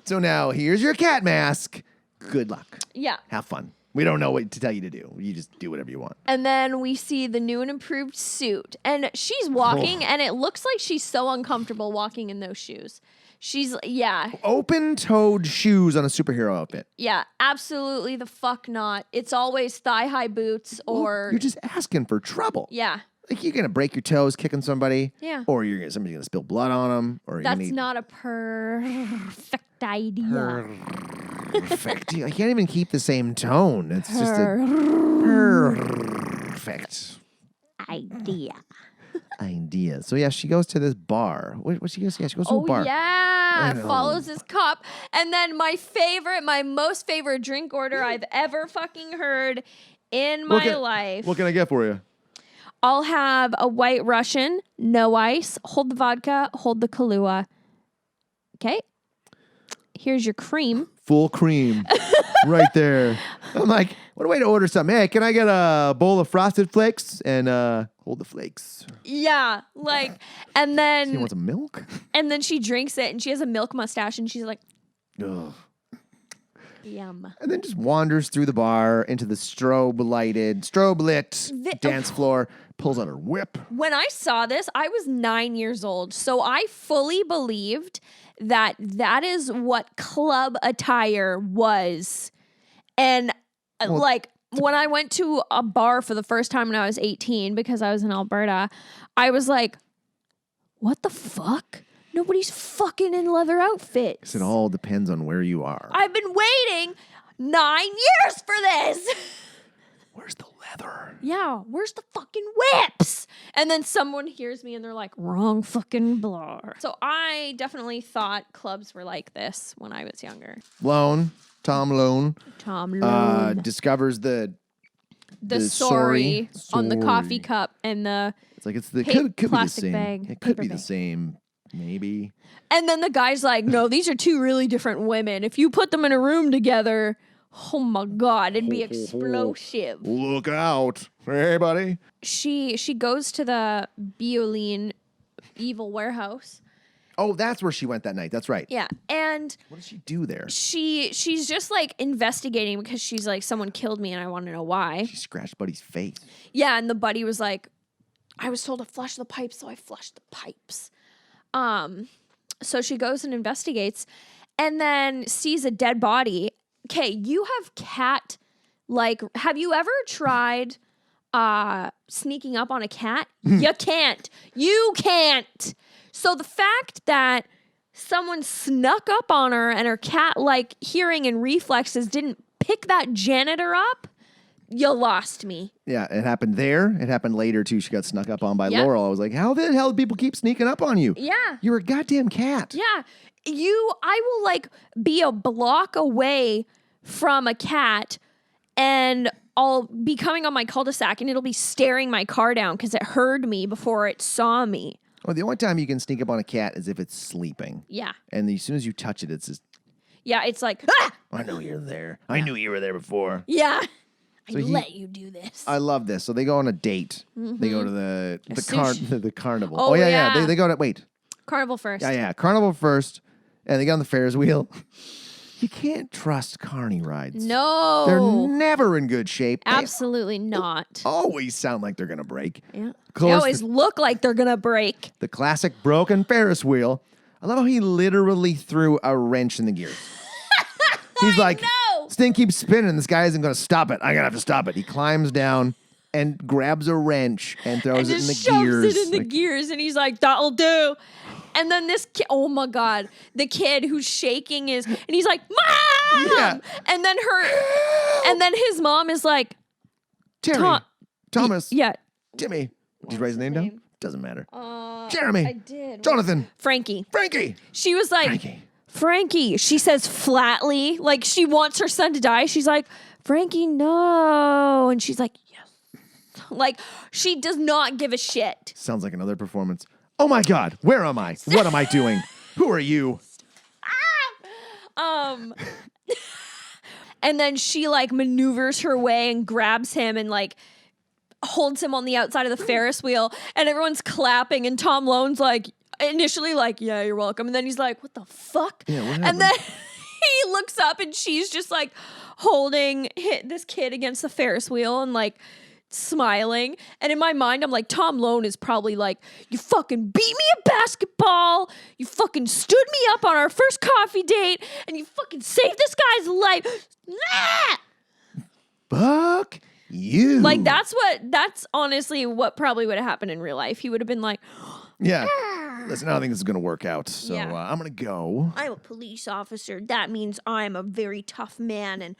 So now here's your cat mask. Good luck. Yeah. Have fun. We don't know what to tell you to do. You just do whatever you want. And then we see the new and improved suit. And she's walking, and it looks like she's so uncomfortable walking in those shoes. She's yeah. Open-toed shoes on a superhero outfit. Yeah, absolutely the fuck not. It's always thigh-high boots or You're just asking for trouble. yeah. Like you're gonna break your toes kicking somebody. Yeah. Or somebody's gonna spill blood on them. Or you're That's gonna not a perfect idea. perfect. I can't even keep the same tone. It's just a perfect Idea. idea. So yeah, she goes to this bar. What she goes? Yeah, she goes to a Oh bar. yeah, know. follows his cup, and then my most favorite drink order I've ever fucking heard in my life. What can I get for you? I'll have a White Russian, no ice. Hold the vodka, hold the Kahlua. Okay. Here's your cream. Full cream, right there. I'm like, what a way to order something. Hey, can I get a bowl of Frosted Flakes and hold the flakes? Yeah, like, and You then want some milk? she drinks it, and she has a milk mustache, and she's like, Ugh. yum. And then just wanders through the bar into the strobe lit dance floor, pulls out her whip. When I saw this, I was 9 years old, so I fully believed that is what club attire was. And like when I went to a bar for the first time when I was 18, because I was in Alberta, I was like, what the fuck? Nobody's fucking in leather outfits. It all depends on where you are. I've been waiting 9 years for this. Where's the leather? Yeah, where's the fucking whips? And then someone hears me and they're like, wrong fucking bar. So I definitely thought clubs were like this when I was younger. Tom Lone Tom Lone. discovers the sorry on the coffee sorry. cup and the It's like could be the plastic same. bag, It could paper be the bag. same, maybe. and then the guy's like, no, these are two really different women. If you put them in a room together, oh my God, it'd be explosive. Look out, hey buddy. She goes to the Bioline evil warehouse. Oh, that's where she went that night. That's right. Yeah, and What did she do there? she's just like investigating because she's like, someone killed me and I want to know why. She scratched Buddy's face. Yeah, and the buddy was like, I was told to flush the pipes, so I flushed the pipes. So she goes and investigates and then sees a dead body. Okay, you have cat, like, have you ever tried sneaking up on a cat? You can't. You can't. So the fact that someone snuck up on her and her cat, like, hearing and reflexes didn't pick that janitor up, you lost me. Yeah, it happened there. It happened later too. She got snuck up on by Yep. Laurel. I was like, how the hell do people keep sneaking up on you? Yeah. You're a goddamn cat. Yeah. I will like be a block away from a cat and I'll be coming on my cul-de-sac and it'll be staring my car down because it heard me before it saw me. Well, the only time you can sneak up on a cat is if it's sleeping. Yeah. And as soon as you touch it, it's just, Yeah. It's like, ah! I know you're there. I knew you were there before. Yeah. So I he- let you do this. I love this. So they go on a date. They go to the sushi. carnival. Oh, yeah. They go to Carnival first. Yeah. Carnival first, and they get on the Ferris wheel. You can't trust carny rides. No. They're never in good shape. They Absolutely not. always sound like they're gonna break. Yeah. Of They course, always look like they're gonna break. the classic broken Ferris wheel. I love how he literally threw a wrench in the gears. He's like, know. this thing keeps spinning. This guy isn't going to stop it. I'm going to have to stop it. He climbs down and grabs a wrench and throws And it in the just shoves gears. it in the Like, gears, and he's like, "That'll do." And then this kid, oh my God, the kid who's shaking is, and he's like, "Mom!" Yeah. And then his mom is like, Terry, Thomas, "Yeah, Jimmy. Did you write his name down? Doesn't matter. I Jeremy, did." Jonathan, Frankie. Frankie, She was like, Frankie. Frankie. She says flatly, like she wants her son to die. She's like, Frankie, no. And she's like, yes. Like she does not give a shit. Sounds like another performance. Oh my God, where am I? What am I doing? Who are you? And then she like maneuvers her way and grabs him and like holds him on the outside of the Ferris wheel, and everyone's clapping, and Tom Lone's like initially like, yeah, you're welcome. And then he's like, what the fuck? Yeah, what and then he looks up and she's just like holding this kid against the Ferris wheel and like smiling. And in my mind, I'm like, Tom Lone is probably like, you fucking beat me at basketball. You fucking stood me up on our first coffee date. And you fucking saved this guy's life. Fuck you. Like, that's honestly what probably would have happened in real life. He would have been like, Yeah. Listen, I don't think this is going to work out. So Yeah. I'm going to go. I'm a police officer. That means I'm a very tough man, and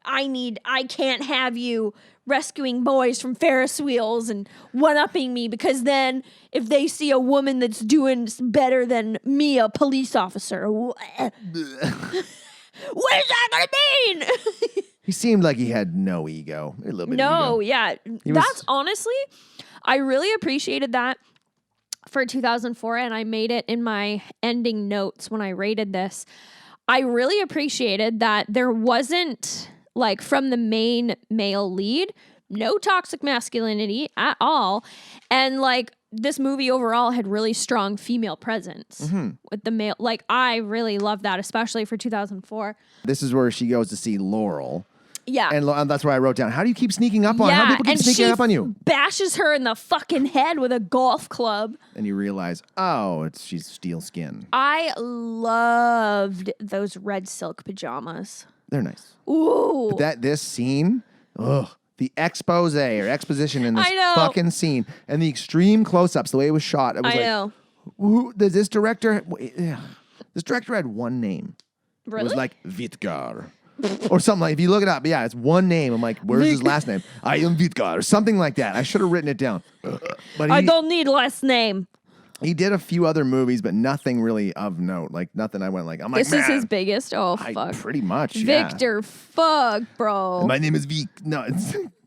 I can't have you rescuing boys from Ferris wheels and one-upping me, because then if they see a woman that's doing better than me, a police officer, what is that gonna mean? He seemed like he had no ego. A little bit of No, ego. yeah. That's honestly, I really appreciated that for 2004, and I made it in my ending notes when I rated this. I really appreciated that there wasn't, like, from the main male lead, no toxic masculinity at all. And, like, this movie overall had really strong female presence with the male. Like, I really love that, especially for 2004. This is where she goes to see Laurel. Yeah. And that's where I wrote down, how do you keep sneaking up on? How do people keep and sneaking she up on you? bashes her in the fucking head with a golf club. And you realize, oh, she's steel skin. I loved those red silk pajamas. They're nice. Ooh. But this scene, the expose or exposition in this I know. fucking scene, and the extreme close-ups, the way it was shot, I was I like, know. who does this director? This director had one name. Really? It was like Vitgar. Or something like, if you look it up, yeah, it's one name. I'm like, where's his last name? I am Vitgar, or something like that. I should have written it down. But I don't need last name. he did a few other movies, but nothing really of note. Like, nothing I went like, I'm like, This is man, his biggest. Oh, fuck. pretty much, yeah. Victor, fuck, bro. My name is Vic. No,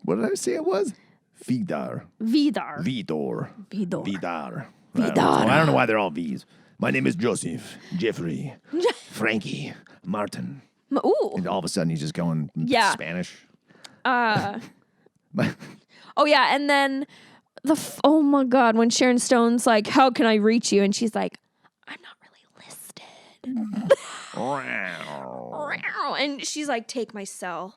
what did I say it was? Vidar. Vidar. Vidor. Vidor. Vidar. Vidar. I don't know why they're all V's. My name is Joseph, Jeffrey, Frankie, Martin. Ooh. And all of a sudden he's just going Yeah. Spanish. Oh, yeah. And then oh, my God, when Sharon Stone's like, how can I reach you? And she's like, I'm not really listed. And she's like, take my cell.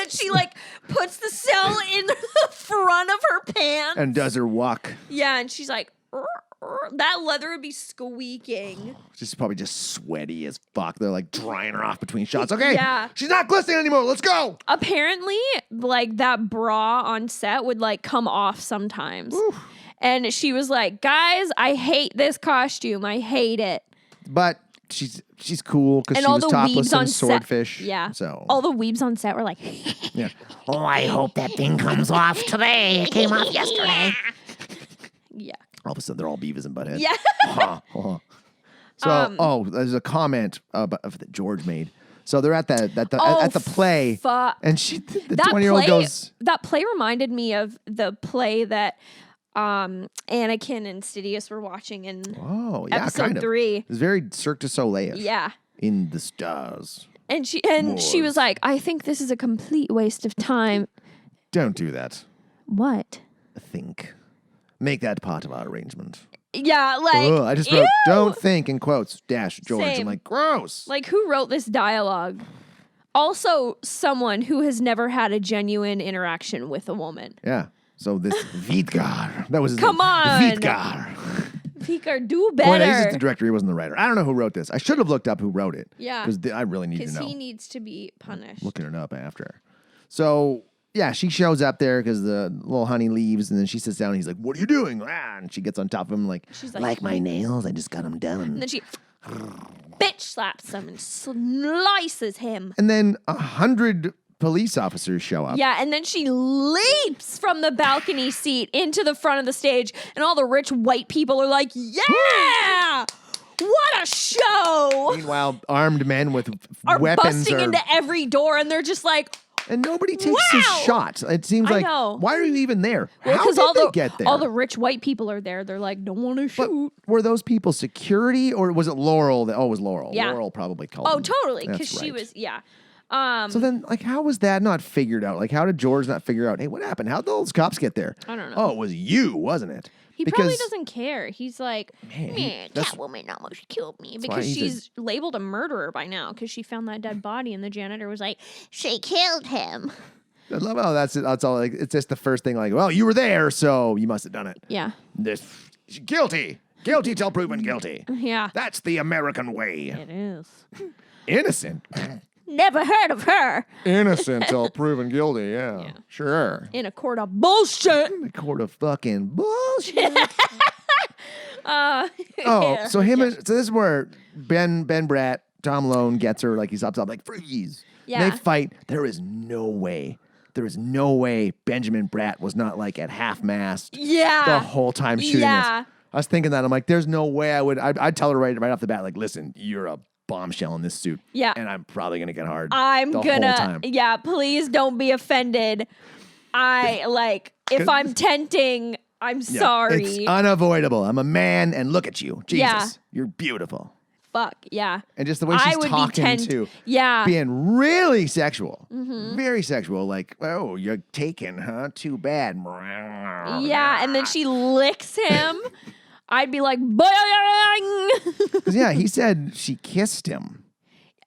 And she, like, puts the cell in the front of her pants. And does her walk. Yeah, and she's like, that leather would be squeaking. She's probably just sweaty as fuck. They're like drying her off between shots. Okay, Yeah. she's not glistening anymore. Let's go. Apparently, like, that bra on set would, like, come off sometimes. And she was like, guys, I hate this costume. I hate it. But she's cool because And she all was the topless weebs on in Swordfish. set. Yeah. So all the weebs on set were like, yeah. Oh, I hope that thing comes off today. It came off yesterday. yeah. All of a sudden they're all Beavis and Butthead. Yeah. So there's a comment that George made. So they're at the play, fuck. and the That 20-year-old play, goes. that play reminded me of the play that Anakin and Sidious were watching in Oh yeah, episode kind of. 3. It's very Cirque du Soleil. Yeah. In the stars. And she was like, I think this is a complete waste of time. Don't do that. What? Think. Make that part of our arrangement. Yeah, like Ugh, I just wrote, ew! don't think in quotes, dash George. I'm Same. like, gross. Like, who wrote this dialogue? Also, someone who has never had a genuine interaction with a woman. Yeah. So this Vidgar. That was his Come name. on. Vidgar. Picard, do Well, he's just better. the director. He wasn't the writer. I don't know who wrote this. I should have looked up who wrote it. Yeah. Because I really need to Because know. he needs to be punished. Looking it up after. So, yeah, she shows up there because the little honey leaves, and then she sits down, and he's like, what are you doing? Ah, and she gets on top of him like, She's like, like my nails, I just got them and done. then she bitch slaps him and slices him. And then 100 police officers show up. Yeah, and then she leaps from the balcony seat into the front of the stage, and all the rich white people are like, yeah! What a show! Meanwhile, armed men with Are weapons busting into every door, and they're just like, and nobody takes a Wow! shot. It seems I like, know. why are you even there? well, How because did all they the get there? all the rich white people are there. They're like, don't want to But shoot. were those people security, or was it Laurel? It was Laurel. Yeah. Laurel probably called Oh, them. totally, because That's she right. was, yeah. So then, like, how was that not figured out? Like, how did George not figure out, hey, what happened? How'd those cops get there? I don't know. Oh, it was you, wasn't it? He probably doesn't care. He's like, Man, that's- Catwoman almost killed me. why because he's she's labeled a murderer by now because she found that dead body and the janitor was like, She killed him. I love how that's it. That's all. Like, it's just the first thing. Like, well, you were there, so you must have done it. Yeah. This guilty till proven guilty. Yeah. That's the American way. It is. Innocent. Never heard of her. Innocent till proven guilty. Yeah. Sure. In a court of bullshit. A court of fucking bullshit. Yeah. So this is where Ben Bratt, Tom Lone gets her, like he's up like freeze. Yeah. They fight. There is no way Benjamin Bratt was not like at half mast Yeah. the whole time shooting Yeah. this. I was thinking that. I'm like, there's no way I'd tell her right off the bat, like, listen, you're a bombshell in this suit. Yeah. And I'm probably gonna get hard. I'm the whole gonna, time. yeah, please don't be offended. If I'm tenting, I'm Yeah. sorry. It's unavoidable. I'm a man, and look at you. Jesus, Yeah. you're beautiful. Fuck, yeah. And just the way I she's would talking be too. Yeah. Being really sexual. Very sexual. Like, oh, you're taken, huh? Too bad. Yeah, and then she licks him. I'd be like, boing. Because, yeah, he said she kissed him.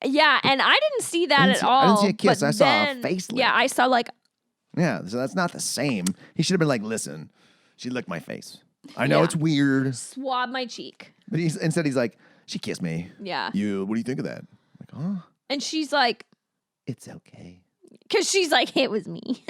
Yeah, and I didn't see that at all. I didn't see a kiss. but I saw a then- face lick. Yeah, I saw like, Yeah, so that's not the same. He should have been like, listen, she licked my face. I know Yeah. it's weird. swab my cheek. But instead he's like, she kissed me. Yeah. What do you think of that? I'm like, oh, And she's like, it's okay. because she's like, it was me.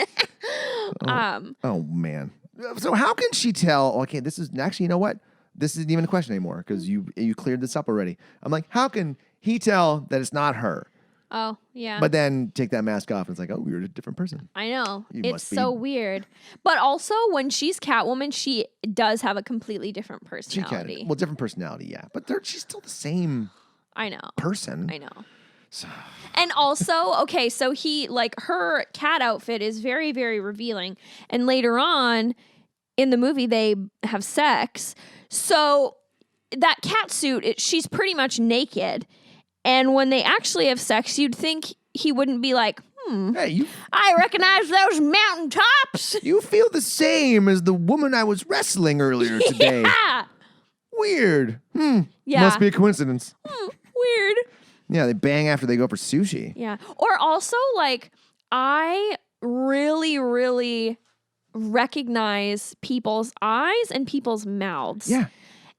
Oh, man. So how can she tell, okay, this is, actually, you know what? This isn't even a question anymore because you cleared this up already. I'm like, how can he tell that it's not her? Oh, yeah. But then take that mask off and it's like, oh, you're a different person. I know. You It's must be- so weird. But also, when she's Catwoman, she does have a completely different She personality. can. Well, different personality, yeah. But she's still the same I know. person. I know. And also, okay, so her cat outfit is very, very revealing. And later on in the movie, they have sex. So that cat suit, she's pretty much naked. And when they actually have sex, you'd think he wouldn't be like, Hey, I recognize those mountaintops. you feel the same as the woman I was wrestling earlier today. Yeah. Weird. Yeah. Must be a coincidence. Weird. Yeah, they bang after they go for sushi. Yeah. Or also, I really, really recognize people's eyes and people's mouths. Yeah.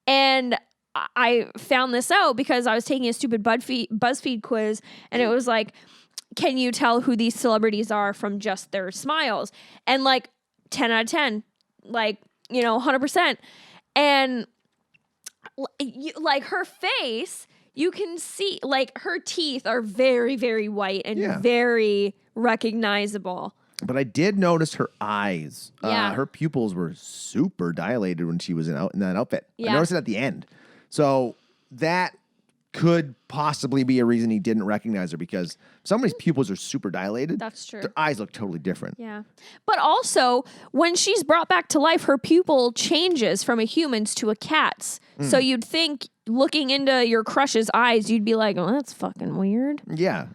And I found this out because I was taking a stupid BuzzFeed quiz, and it was like, can you tell who these celebrities are from just their smiles? And 10 out of 10, 100%. And her face, you can see, her teeth are very, very white and Yeah. very recognizable. But I did notice her eyes. Yeah. Her pupils were super dilated when she was in that outfit. Yeah. I noticed it at the end. So that could possibly be a reason he didn't recognize her because somebody's pupils are super dilated. That's true. Their eyes look totally different. Yeah. But also, when she's brought back to life, her pupil changes from a human's to a cat's. So you'd think, looking into your crush's eyes, you'd be like, oh, that's fucking weird. Yeah.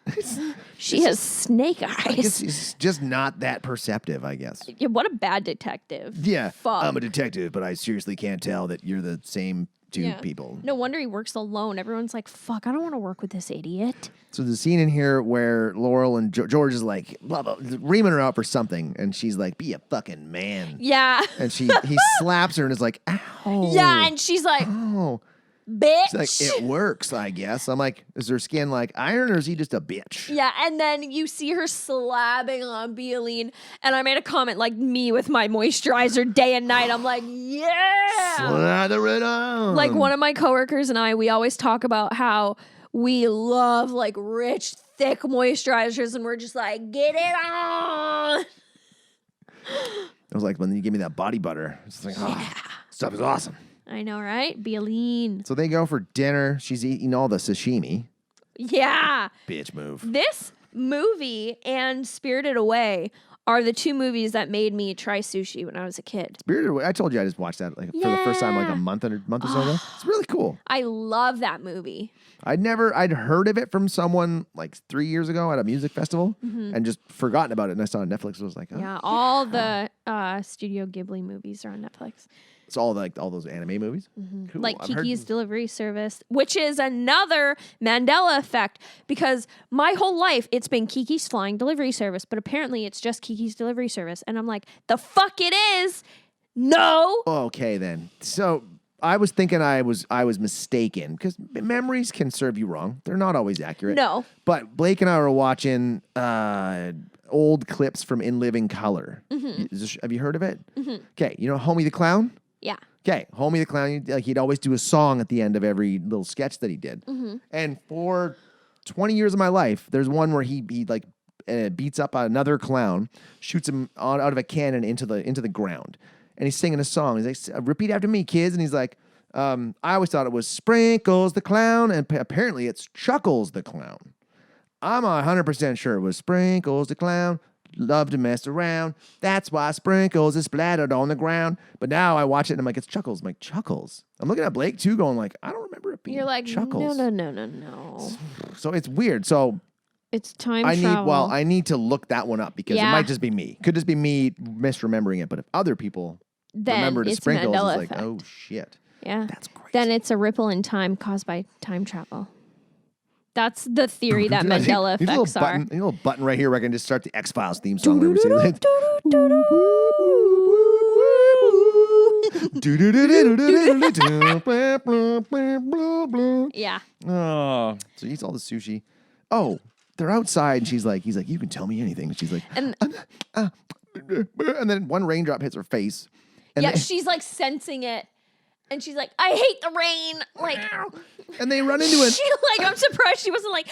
She has snake I guess eyes. he's just not that perceptive, I guess. Yeah, what a bad detective. Yeah. Fuck. I'm a detective, but I seriously can't tell that you're the same two Yeah. people. No wonder he works alone. Everyone's like, fuck, I don't want to work with this idiot. So there's a scene in here where Laurel and George is like, blah, blah, reaming her out for something. And she's like, be a fucking man. Yeah. And he slaps her and is like, ow. Yeah, and she's like, Oh. bitch. She's like, it works, I guess. I'm like, is her skin like iron or is he just a bitch? Yeah, and then you see her slabbing on Bealine, and I made a comment like me with my moisturizer day and night. I'm like, yeah. Slather it on. Like one of my coworkers and I, we always talk about how we love rich, thick moisturizers, and we're just like, get it on. It was like when you give me that body butter. It's like, oh, stuff is awesome. I know, right? Bealine. So they go for dinner. She's eating all the sashimi. Yeah. Bitch move. This movie and Spirited Away are the two movies that made me try sushi when I was a kid. Spirited Away. I told you I just watched that for the first time like a month or so ago. It's really cool. I love that movie. I'd heard of it from someone like 3 years ago at a music festival and just forgotten about it. And I saw it on Netflix. I was like, oh. Yeah, all the Studio Ghibli movies are on Netflix. It's all those anime movies. Cool. Like I've heard- Kiki's Delivery Service, which is another Mandela effect because my whole life it's been Kiki's Flying Delivery Service, but apparently it's just Kiki's Delivery Service. And I'm like, the fuck it is. No. Okay, then. So I was thinking I was mistaken because memories can serve you wrong. They're not always accurate. No. But Blake and I were watching old clips from In Living Color. Have you heard of it? Okay, you know Homie the Clown? Yeah. Okay, Homie the Clown, he'd always do a song at the end of every little sketch that he did. And for 20 years of my life, there's one where he beats up another clown, shoots him out of a cannon into the ground. And he's singing a song. He's like, repeat after me, kids. And he's like, I always thought it was Sprinkles the Clown, and apparently it's Chuckles the Clown. I'm 100% sure it was Sprinkles the Clown. Love to mess around. That's why Sprinkles is splattered on the ground. But now I watch it and I'm like, it's Chuckles. I'm like, Chuckles. I'm looking at Blake too, going like, I don't remember it being You're like, Chuckles. no. So it's weird. So It's time I travel. need to look that one up because it Yeah. might just be me. Could just be me misremembering it. But if other people then remember to it's Sprinkles, Mandela it's like, effect. oh shit. Yeah. That's crazy. Then it's a ripple in time caused by time travel. That's the theory that Dude, I think- Mandela need a effects little are. button, a little button right here where I can just start the X-Files theme song. Every single day. Yeah. Oh, so he eats all the sushi. Oh, they're outside, and he's like, you can tell me anything. And she's like, And and then one raindrop hits her face. And yeah, they, she's like sensing it. And she's like, I hate the rain. Like, and they run into it. she, like, I'm surprised she wasn't like,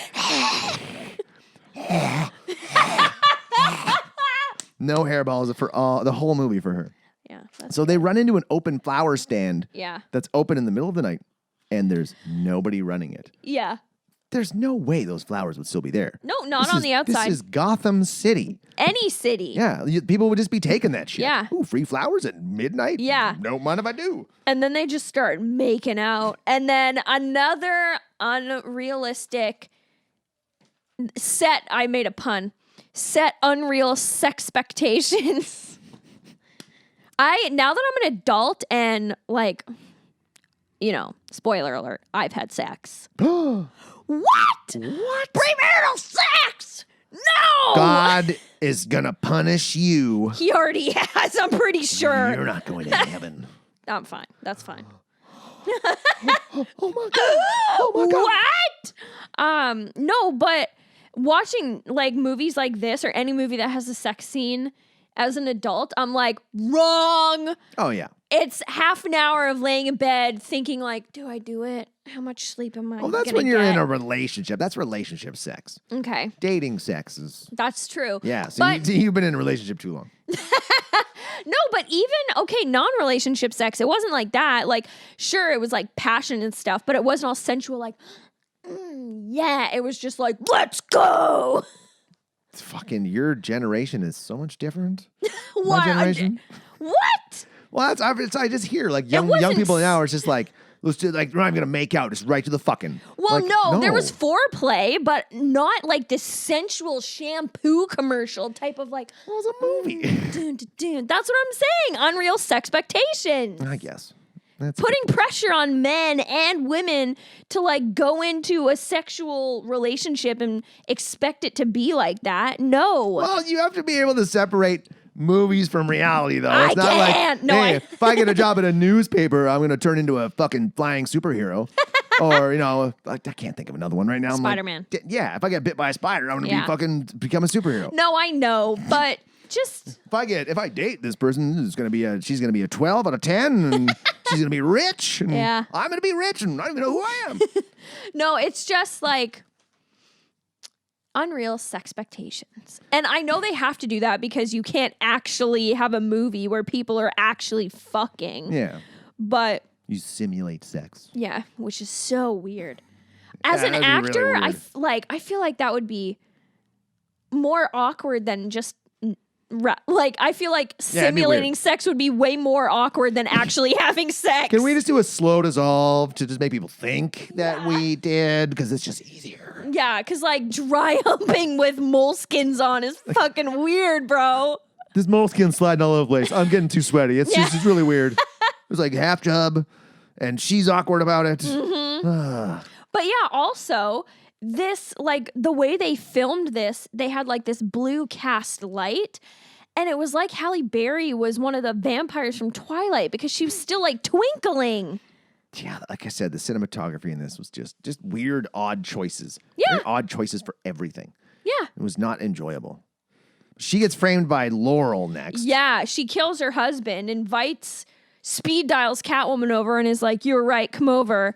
No hairballs for the whole movie for her. yeah. That's, So they run into an open flower stand yeah. that's open in the middle of the night, and there's nobody running it. Yeah. There's no way those flowers would still be there. No, not This on is- the outside. This is Gotham City. Any city. Yeah, people would just be taking that shit. Yeah. Ooh, free flowers at midnight? Yeah. Don't mind if I do. And then they just start making out. And then another unrealistic set, I made a pun, set unreal sexpectations. Now that I'm an adult and like, you know, spoiler alert, I've had sex. What? What? Premarital sex? No! God is gonna punish you. He already has, I'm pretty sure. You're not going to heaven. I'm fine. That's fine. Oh my god. Oh my god. What? No, but watching like movies like this or any movie that has a sex scene as an adult, I'm like, wrong. Oh yeah. It's half an hour of laying in bed thinking like, do I do it? How much sleep am I Oh, that's gonna when you're in get? a relationship. That's relationship sex. Okay, Dating sex is that's true. yeah. So But- you've been in a relationship too long. No, but even non-relationship sex, it wasn't like that. Like, sure, it was like passion and stuff, but it wasn't all sensual. Like, yeah, it was just like, let's go. It's fucking your generation is so much different. What? My generation. What? Well, I just hear like young wasn't people now are just like, let's do like, I'm gonna make out, just right to the fucking. Well, Like, no, there was foreplay, but not like this sensual shampoo commercial type of like. Well, it's a movie. Dun, dun, dun. That's what I'm saying. Unreal sexpectations. I guess. That's Putting pressure on men and women to like go into a sexual relationship and expect it to be like that. No. Well, you have to be able to separate movies from reality, though. I It's not can't. like, No, hey, if I get a job at a newspaper, I'm going to turn into a fucking flying superhero. Or, you know, I can't think of another one right now. I'm like, Spider-Man. yeah, if I get bit by a spider, I'm going to Yeah. become a superhero. No, I know, but just If I date this person, she's going to be a 12 out of 10, and she's going to be rich, and Yeah. I'm going to be rich, and I don't even know who I am. no, it's just like unreal sexpectations. And I know they have to do that because you can't actually have a movie where people are actually fucking. Yeah, But you simulate sex. yeah, which is so weird. As Yeah, an that'd be really actor, weird. I feel like that would be more awkward than just like I feel like Yeah, it'd be simulating weird. sex would be way more awkward than actually having sex. Can we just do a slow dissolve to just make people think that we did? Because it's just easier. Yeah, because like dry humping with moleskins on is fucking weird, bro. This moleskin sliding all over the place. I'm getting too sweaty. It's Yeah. just it's really weird. was like half chub, and she's awkward about it. But yeah, also this, like, the way they filmed this, they had like this blue cast light, and it was like Halle Berry was one of the vampires from Twilight because she was still like twinkling. Yeah, like I said, the cinematography in this was just weird, odd choices. Yeah. Very odd choices for everything. Yeah. It was not enjoyable. She gets framed by Laurel next. Yeah, she kills her husband, speed dials Catwoman over and is like, "You were right, come over."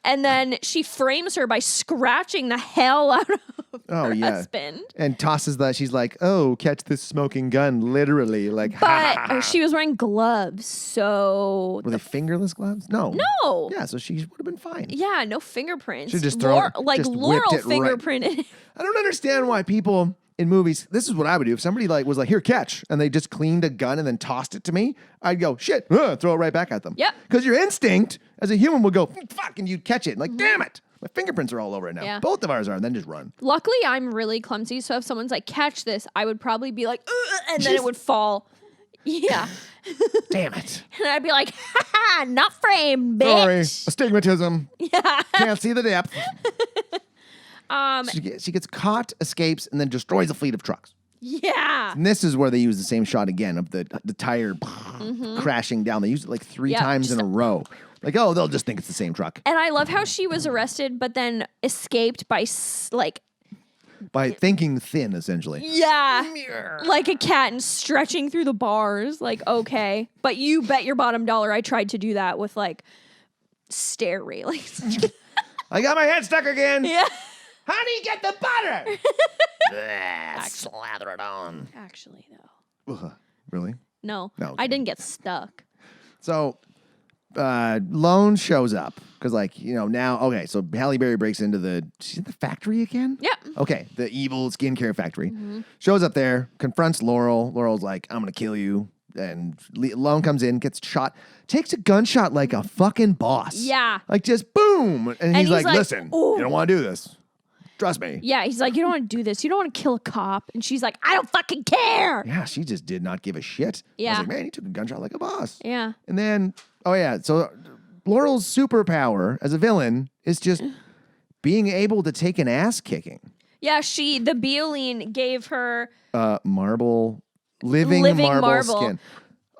And then she frames her by scratching the hell out of her husband. And tosses that. She's like, "Oh, catch this smoking gun," literally. Like, But she was wearing gloves, so were they fingerless gloves? No. No. Yeah, so she would have been fine. Yeah, no fingerprints. Should just throw just whipped Laurel it right- fingerprinted. I don't understand why people in movies, this is what I would do. If somebody like was like, "Here, catch," and they just cleaned a gun and then tossed it to me, I'd go, "Shit," throw it right back at them. Yep. Because your instinct as a human would go, "Fuck," and you'd catch it. Like, damn it. My fingerprints are all over it now. Yeah. Both of ours are, and then just run. Luckily, I'm really clumsy, so if someone's like, "Catch this," I would probably be like, "Ugh," and then it would fall. Yeah. Damn it. And I'd be like, "Ha ha, not framed, bitch." Sorry. Astigmatism. Yeah. Can't see the depth. She gets caught, escapes, and then destroys a fleet of trucks. Yeah. And this is where they use the same shot again of the tire crashing down. They used it like three Yeah, times in a row. Like, oh, they'll just think it's the same truck. And I love how she was arrested, but then escaped by By thinking thin, essentially. yeah, like a cat and stretching through the bars. Like, okay, but you bet your bottom dollar I tried to do that with like stair railings. I got my head stuck again. Yeah. Honey, get the butter. Slather it on. Actually, though, Ugh, really? no, No, I okay. didn't get stuck. So, Lone shows up because, like, now, okay, so Halle Berry breaks into she's in the factory again? Yep. Okay, the evil skincare factory. Shows up there, confronts Laurel. Laurel's like, "I'm going to kill you." And Lone comes in, gets shot, takes a gunshot like a fucking boss. Yeah. Like, just boom. And he's like, like, "Listen, "Ooh." you don't want to do this. Trust me." Yeah, he's like, "You don't want to do this. You don't want to kill a cop." And she's like, "I don't fucking care." Yeah, she just did not give a shit. I Yeah. was like, man, he took a gunshot like a boss. Yeah. And then, oh yeah, so Laurel's superpower as a villain is just being able to take an ass kicking. Yeah, the Bioline gave her Living marble skin.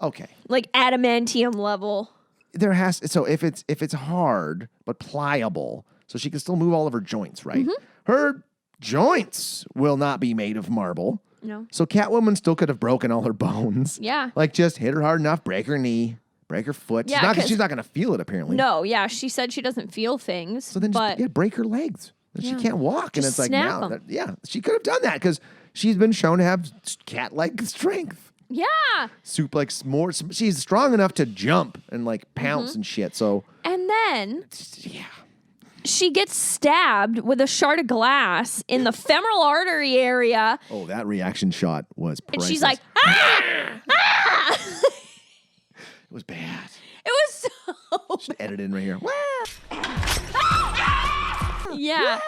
Okay. like adamantium level. So if it's hard but pliable, so she can still move all of her joints, right? Her joints will not be made of marble. No. So Catwoman still could have broken all her bones. Yeah. Like, just hit her hard enough, break her knee, break her foot. Yeah, She's not going to feel it, apparently. No, yeah, she said she doesn't feel things. So then but just break her legs. Then she can't walk. And Just it's like, snap now, 'em. she could have done that because she's been shown to have cat-like strength. yeah. She's strong enough to jump and like pounce and shit. So, And then yeah. she gets stabbed with a shard of glass in the femoral artery area. Oh, that reaction shot was And priceless. she's like, "Ah! Ah!" It was bad. It was so Just edit in right here. yeah.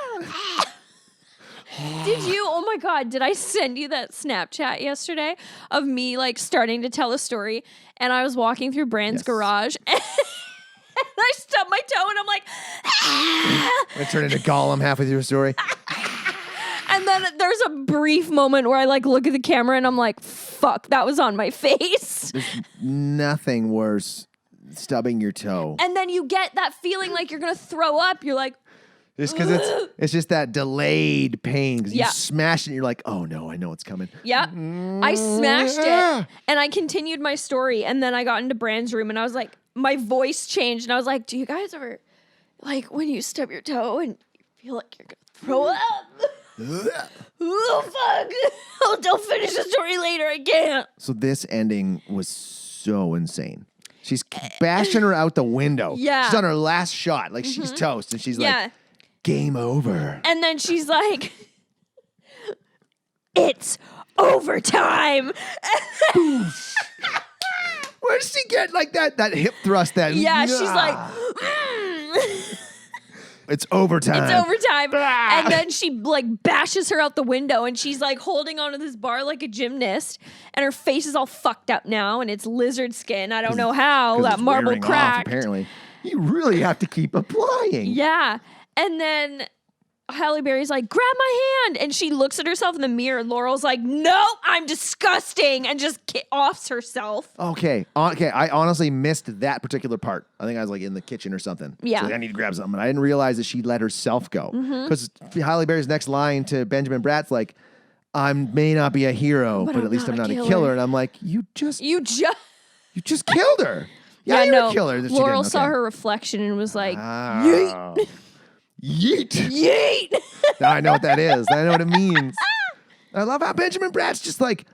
Did you? Oh my God! Did I send you that Snapchat yesterday of me like starting to tell a story, and I was walking through Brand's Yes. garage, and I stubbed my toe, and I'm like, "Ah!" I turned into Gollum halfway through a story. And then there's a brief moment where I like look at the camera, and I'm like, "Fuck, that was on my face." There's nothing worse stubbing your toe. And then you get that feeling like you're gonna throw up. You're like, Just because it's just that delayed pain. Because Yeah. you smash it and you're like, oh no, I know it's coming. "Yep." I smashed it, and I continued my story, and then I got into Brand's room, and I was like, my voice changed, and I was like, "Do you guys ever like when you stub your toe and you feel like you're gonna throw up?" Oh fuck! I'll finish the story later. I can't. So this ending was so insane. She's bashing her out the window. Yeah. She's on her last shot. Like she's toast. And she's Yeah. like, game over. And then she's like, "It's overtime." Where does she get like that hip thrust then? Yeah, she's like, "Mm." It's overtime. It's overtime. And then she like bashes her out the window and she's like holding onto this bar like a gymnast and her face is all fucked up now and it's lizard skin. I don't know how 'Cause that it's marble wearing off, cracked. apparently. You really have to keep applying. Yeah. And then Halle Berry's like, grab my hand. And she looks at herself in the mirror. Laurel's like, no, I'm disgusting. And just offs herself. Okay. I honestly missed that particular part. I think I was like in the kitchen or something. Yeah. She's like, I need to grab something. And I didn't realize that she let herself go. Because Halle Berry's next line to Benjamin Bratt's like, I may not be a hero, but at least I'm not a killer. And I'm like, you just killed her. Yeah, you no. killed her. She Laurel didn't. saw Okay. her reflection and was like, Oh. Yeet. yeet. Now I know what that is. I know what it means. I love how Benjamin Bratt's just like,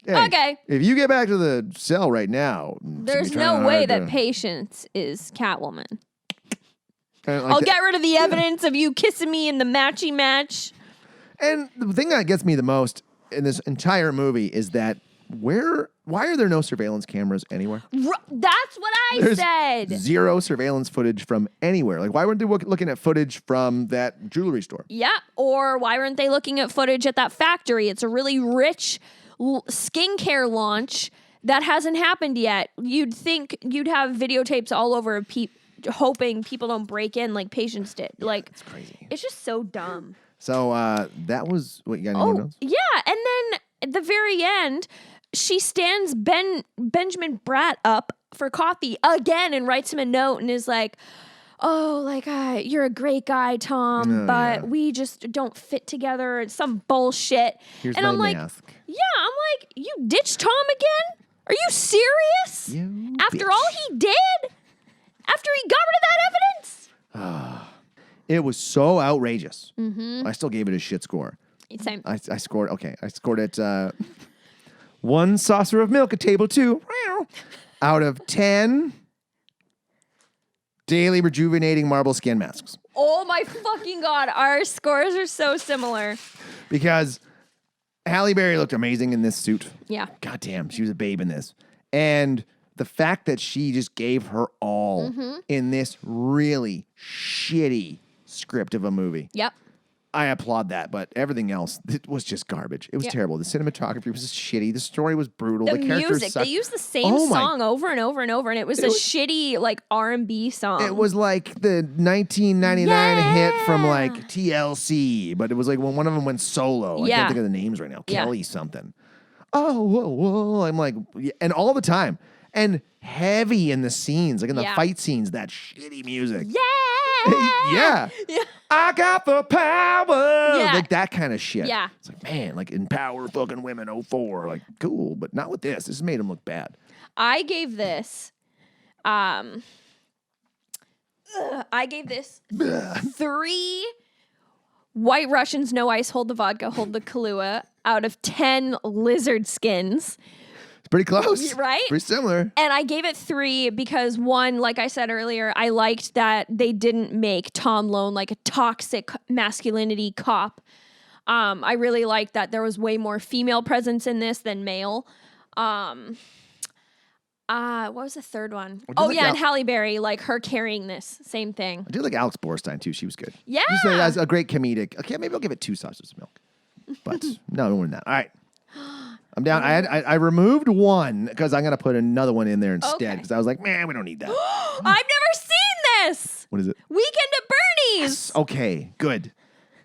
hey, Okay. if you get back to the cell right now, There's it's gonna be no way hard that to- Patience is Catwoman. like I'll that- get rid of the evidence of you kissing me in the matchy match. And the thing that gets me the most in this entire movie is that why are there no surveillance cameras anywhere? That's what I There's said. zero surveillance footage from anywhere. Like, why weren't they looking at footage from that jewelry store? Yeah. Or why weren't they looking at footage at that factory? It's a really rich skincare launch that hasn't happened yet. You'd think you'd have videotapes all over hoping people don't break in like Patience did. Like, It's crazy. it's just so dumb. So that was what you got. Any more notes? Yeah, and then at the very end, she stands Benjamin Bratt up for coffee again and writes him a note and is like, "Oh, like you're a great guy, Tom, but yeah. we just don't fit together." It's some bullshit. Here's and my I'm like, mask. "Yeah, I'm like, you ditched Tom again? Are you serious? You After bitch. all he did? After he got rid of that evidence?" It was so outrageous. I still gave it a shit score. Same. I scored. Okay, I scored it. 1 saucer of milk at table 2 out of 10 daily rejuvenating marble skin masks. Oh my fucking God. Our scores are so similar. Because Halle Berry looked amazing in this suit. Yeah. God damn, she was a babe in this. And the fact that she just gave her all in this really shitty script of a movie. Yep. I applaud that, but everything else, it was just garbage. It was terrible. The cinematography was just shitty. The story was brutal. The characters music, sucked. they used the same Oh my- song over and over and over, and it was a shitty like R&B song. It was like the 1999 hit from like TLC, but it was like when one of them went solo. I Yeah. can't think of the names right now. Yeah. Kelly something. Oh, whoa, whoa. I'm like, yeah, and all the time. And heavy in the scenes, like in the Yeah. fight scenes, that shitty music. yeah. Yeah. I got the power. Yeah. Like that kind of shit. Yeah. It's like, man, like empower fucking women 04. Like, cool, but not with this. This made them look bad. I gave this 3 White Russians, no ice, hold the vodka, hold the Kahlua out of 10 lizard skins. It's pretty close. Right? Pretty similar. And I gave it 3 because 1, like I said earlier, I liked that they didn't make Tom Lone like a toxic masculinity cop. I really liked that there was way more female presence in this than male. What was the third one? Oh, like yeah, Al- and Halle Berry, like her carrying this. Same thing. I do like Alex Borstein too. She was good. Yeah. Just as a great comedic. Okay, maybe I'll give it 2 saucers of milk. But no more than that. All right. I'm down. I removed 1 because I'm gonna put another one in there instead Okay. because I was like, man, we don't need that. I've never seen this. What is it? Weekend at Bernie's. Okay, good.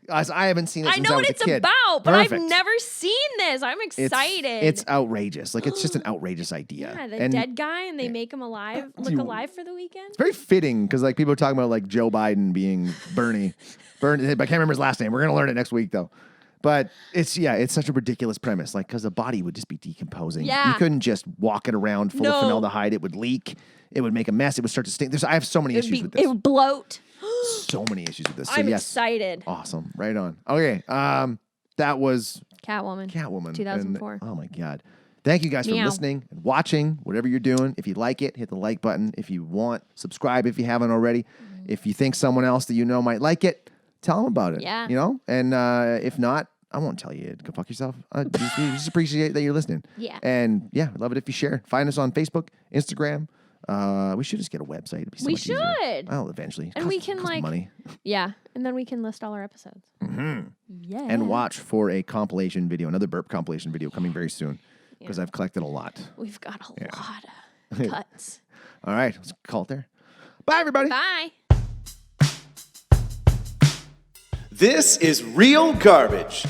I haven't seen it I since know I what was it's a kid. about, but Perfect. I've never seen this. I'm excited. It's outrageous. Like it's just an outrageous idea. Yeah, the And dead guy, and they make him alive, look alive for the weekend. It's very fitting because like people are talking about like Joe Biden being Bernie. Bernie, I can't remember his last name. We're gonna learn it next week though. But it's such a ridiculous premise. Like because the body would just be decomposing. Yeah. You couldn't just walk it around full of formaldehyde. It would leak. It would make a mess. It would start to stink. I have so many issues with this. It would bloat. So many issues with this. So I'm yes, excited. awesome. Right on. Okay. That was Catwoman. Catwoman. 2004. And, oh my God. Thank you guys for Meow. listening and watching, whatever you're doing. If you like it, hit the like button. If you want, subscribe if you haven't already. If you think someone else that you know might like it, tell them about it. Yeah. You know? And if not, I won't tell you. Go fuck yourself. We just appreciate that you're listening. Yeah. And yeah, love it if you share. Find us on Facebook, Instagram, We should just get a website. It'd be so We much easier. should. Well, eventually. And we can, costs like, money. Yeah, and then we can list all our episodes. Yeah. And watch for a compilation video, another burp compilation video coming very soon because I've collected a lot. We've got a lot of cuts. All right, let's call it there. Bye, everybody. Bye. This is Real Garbage.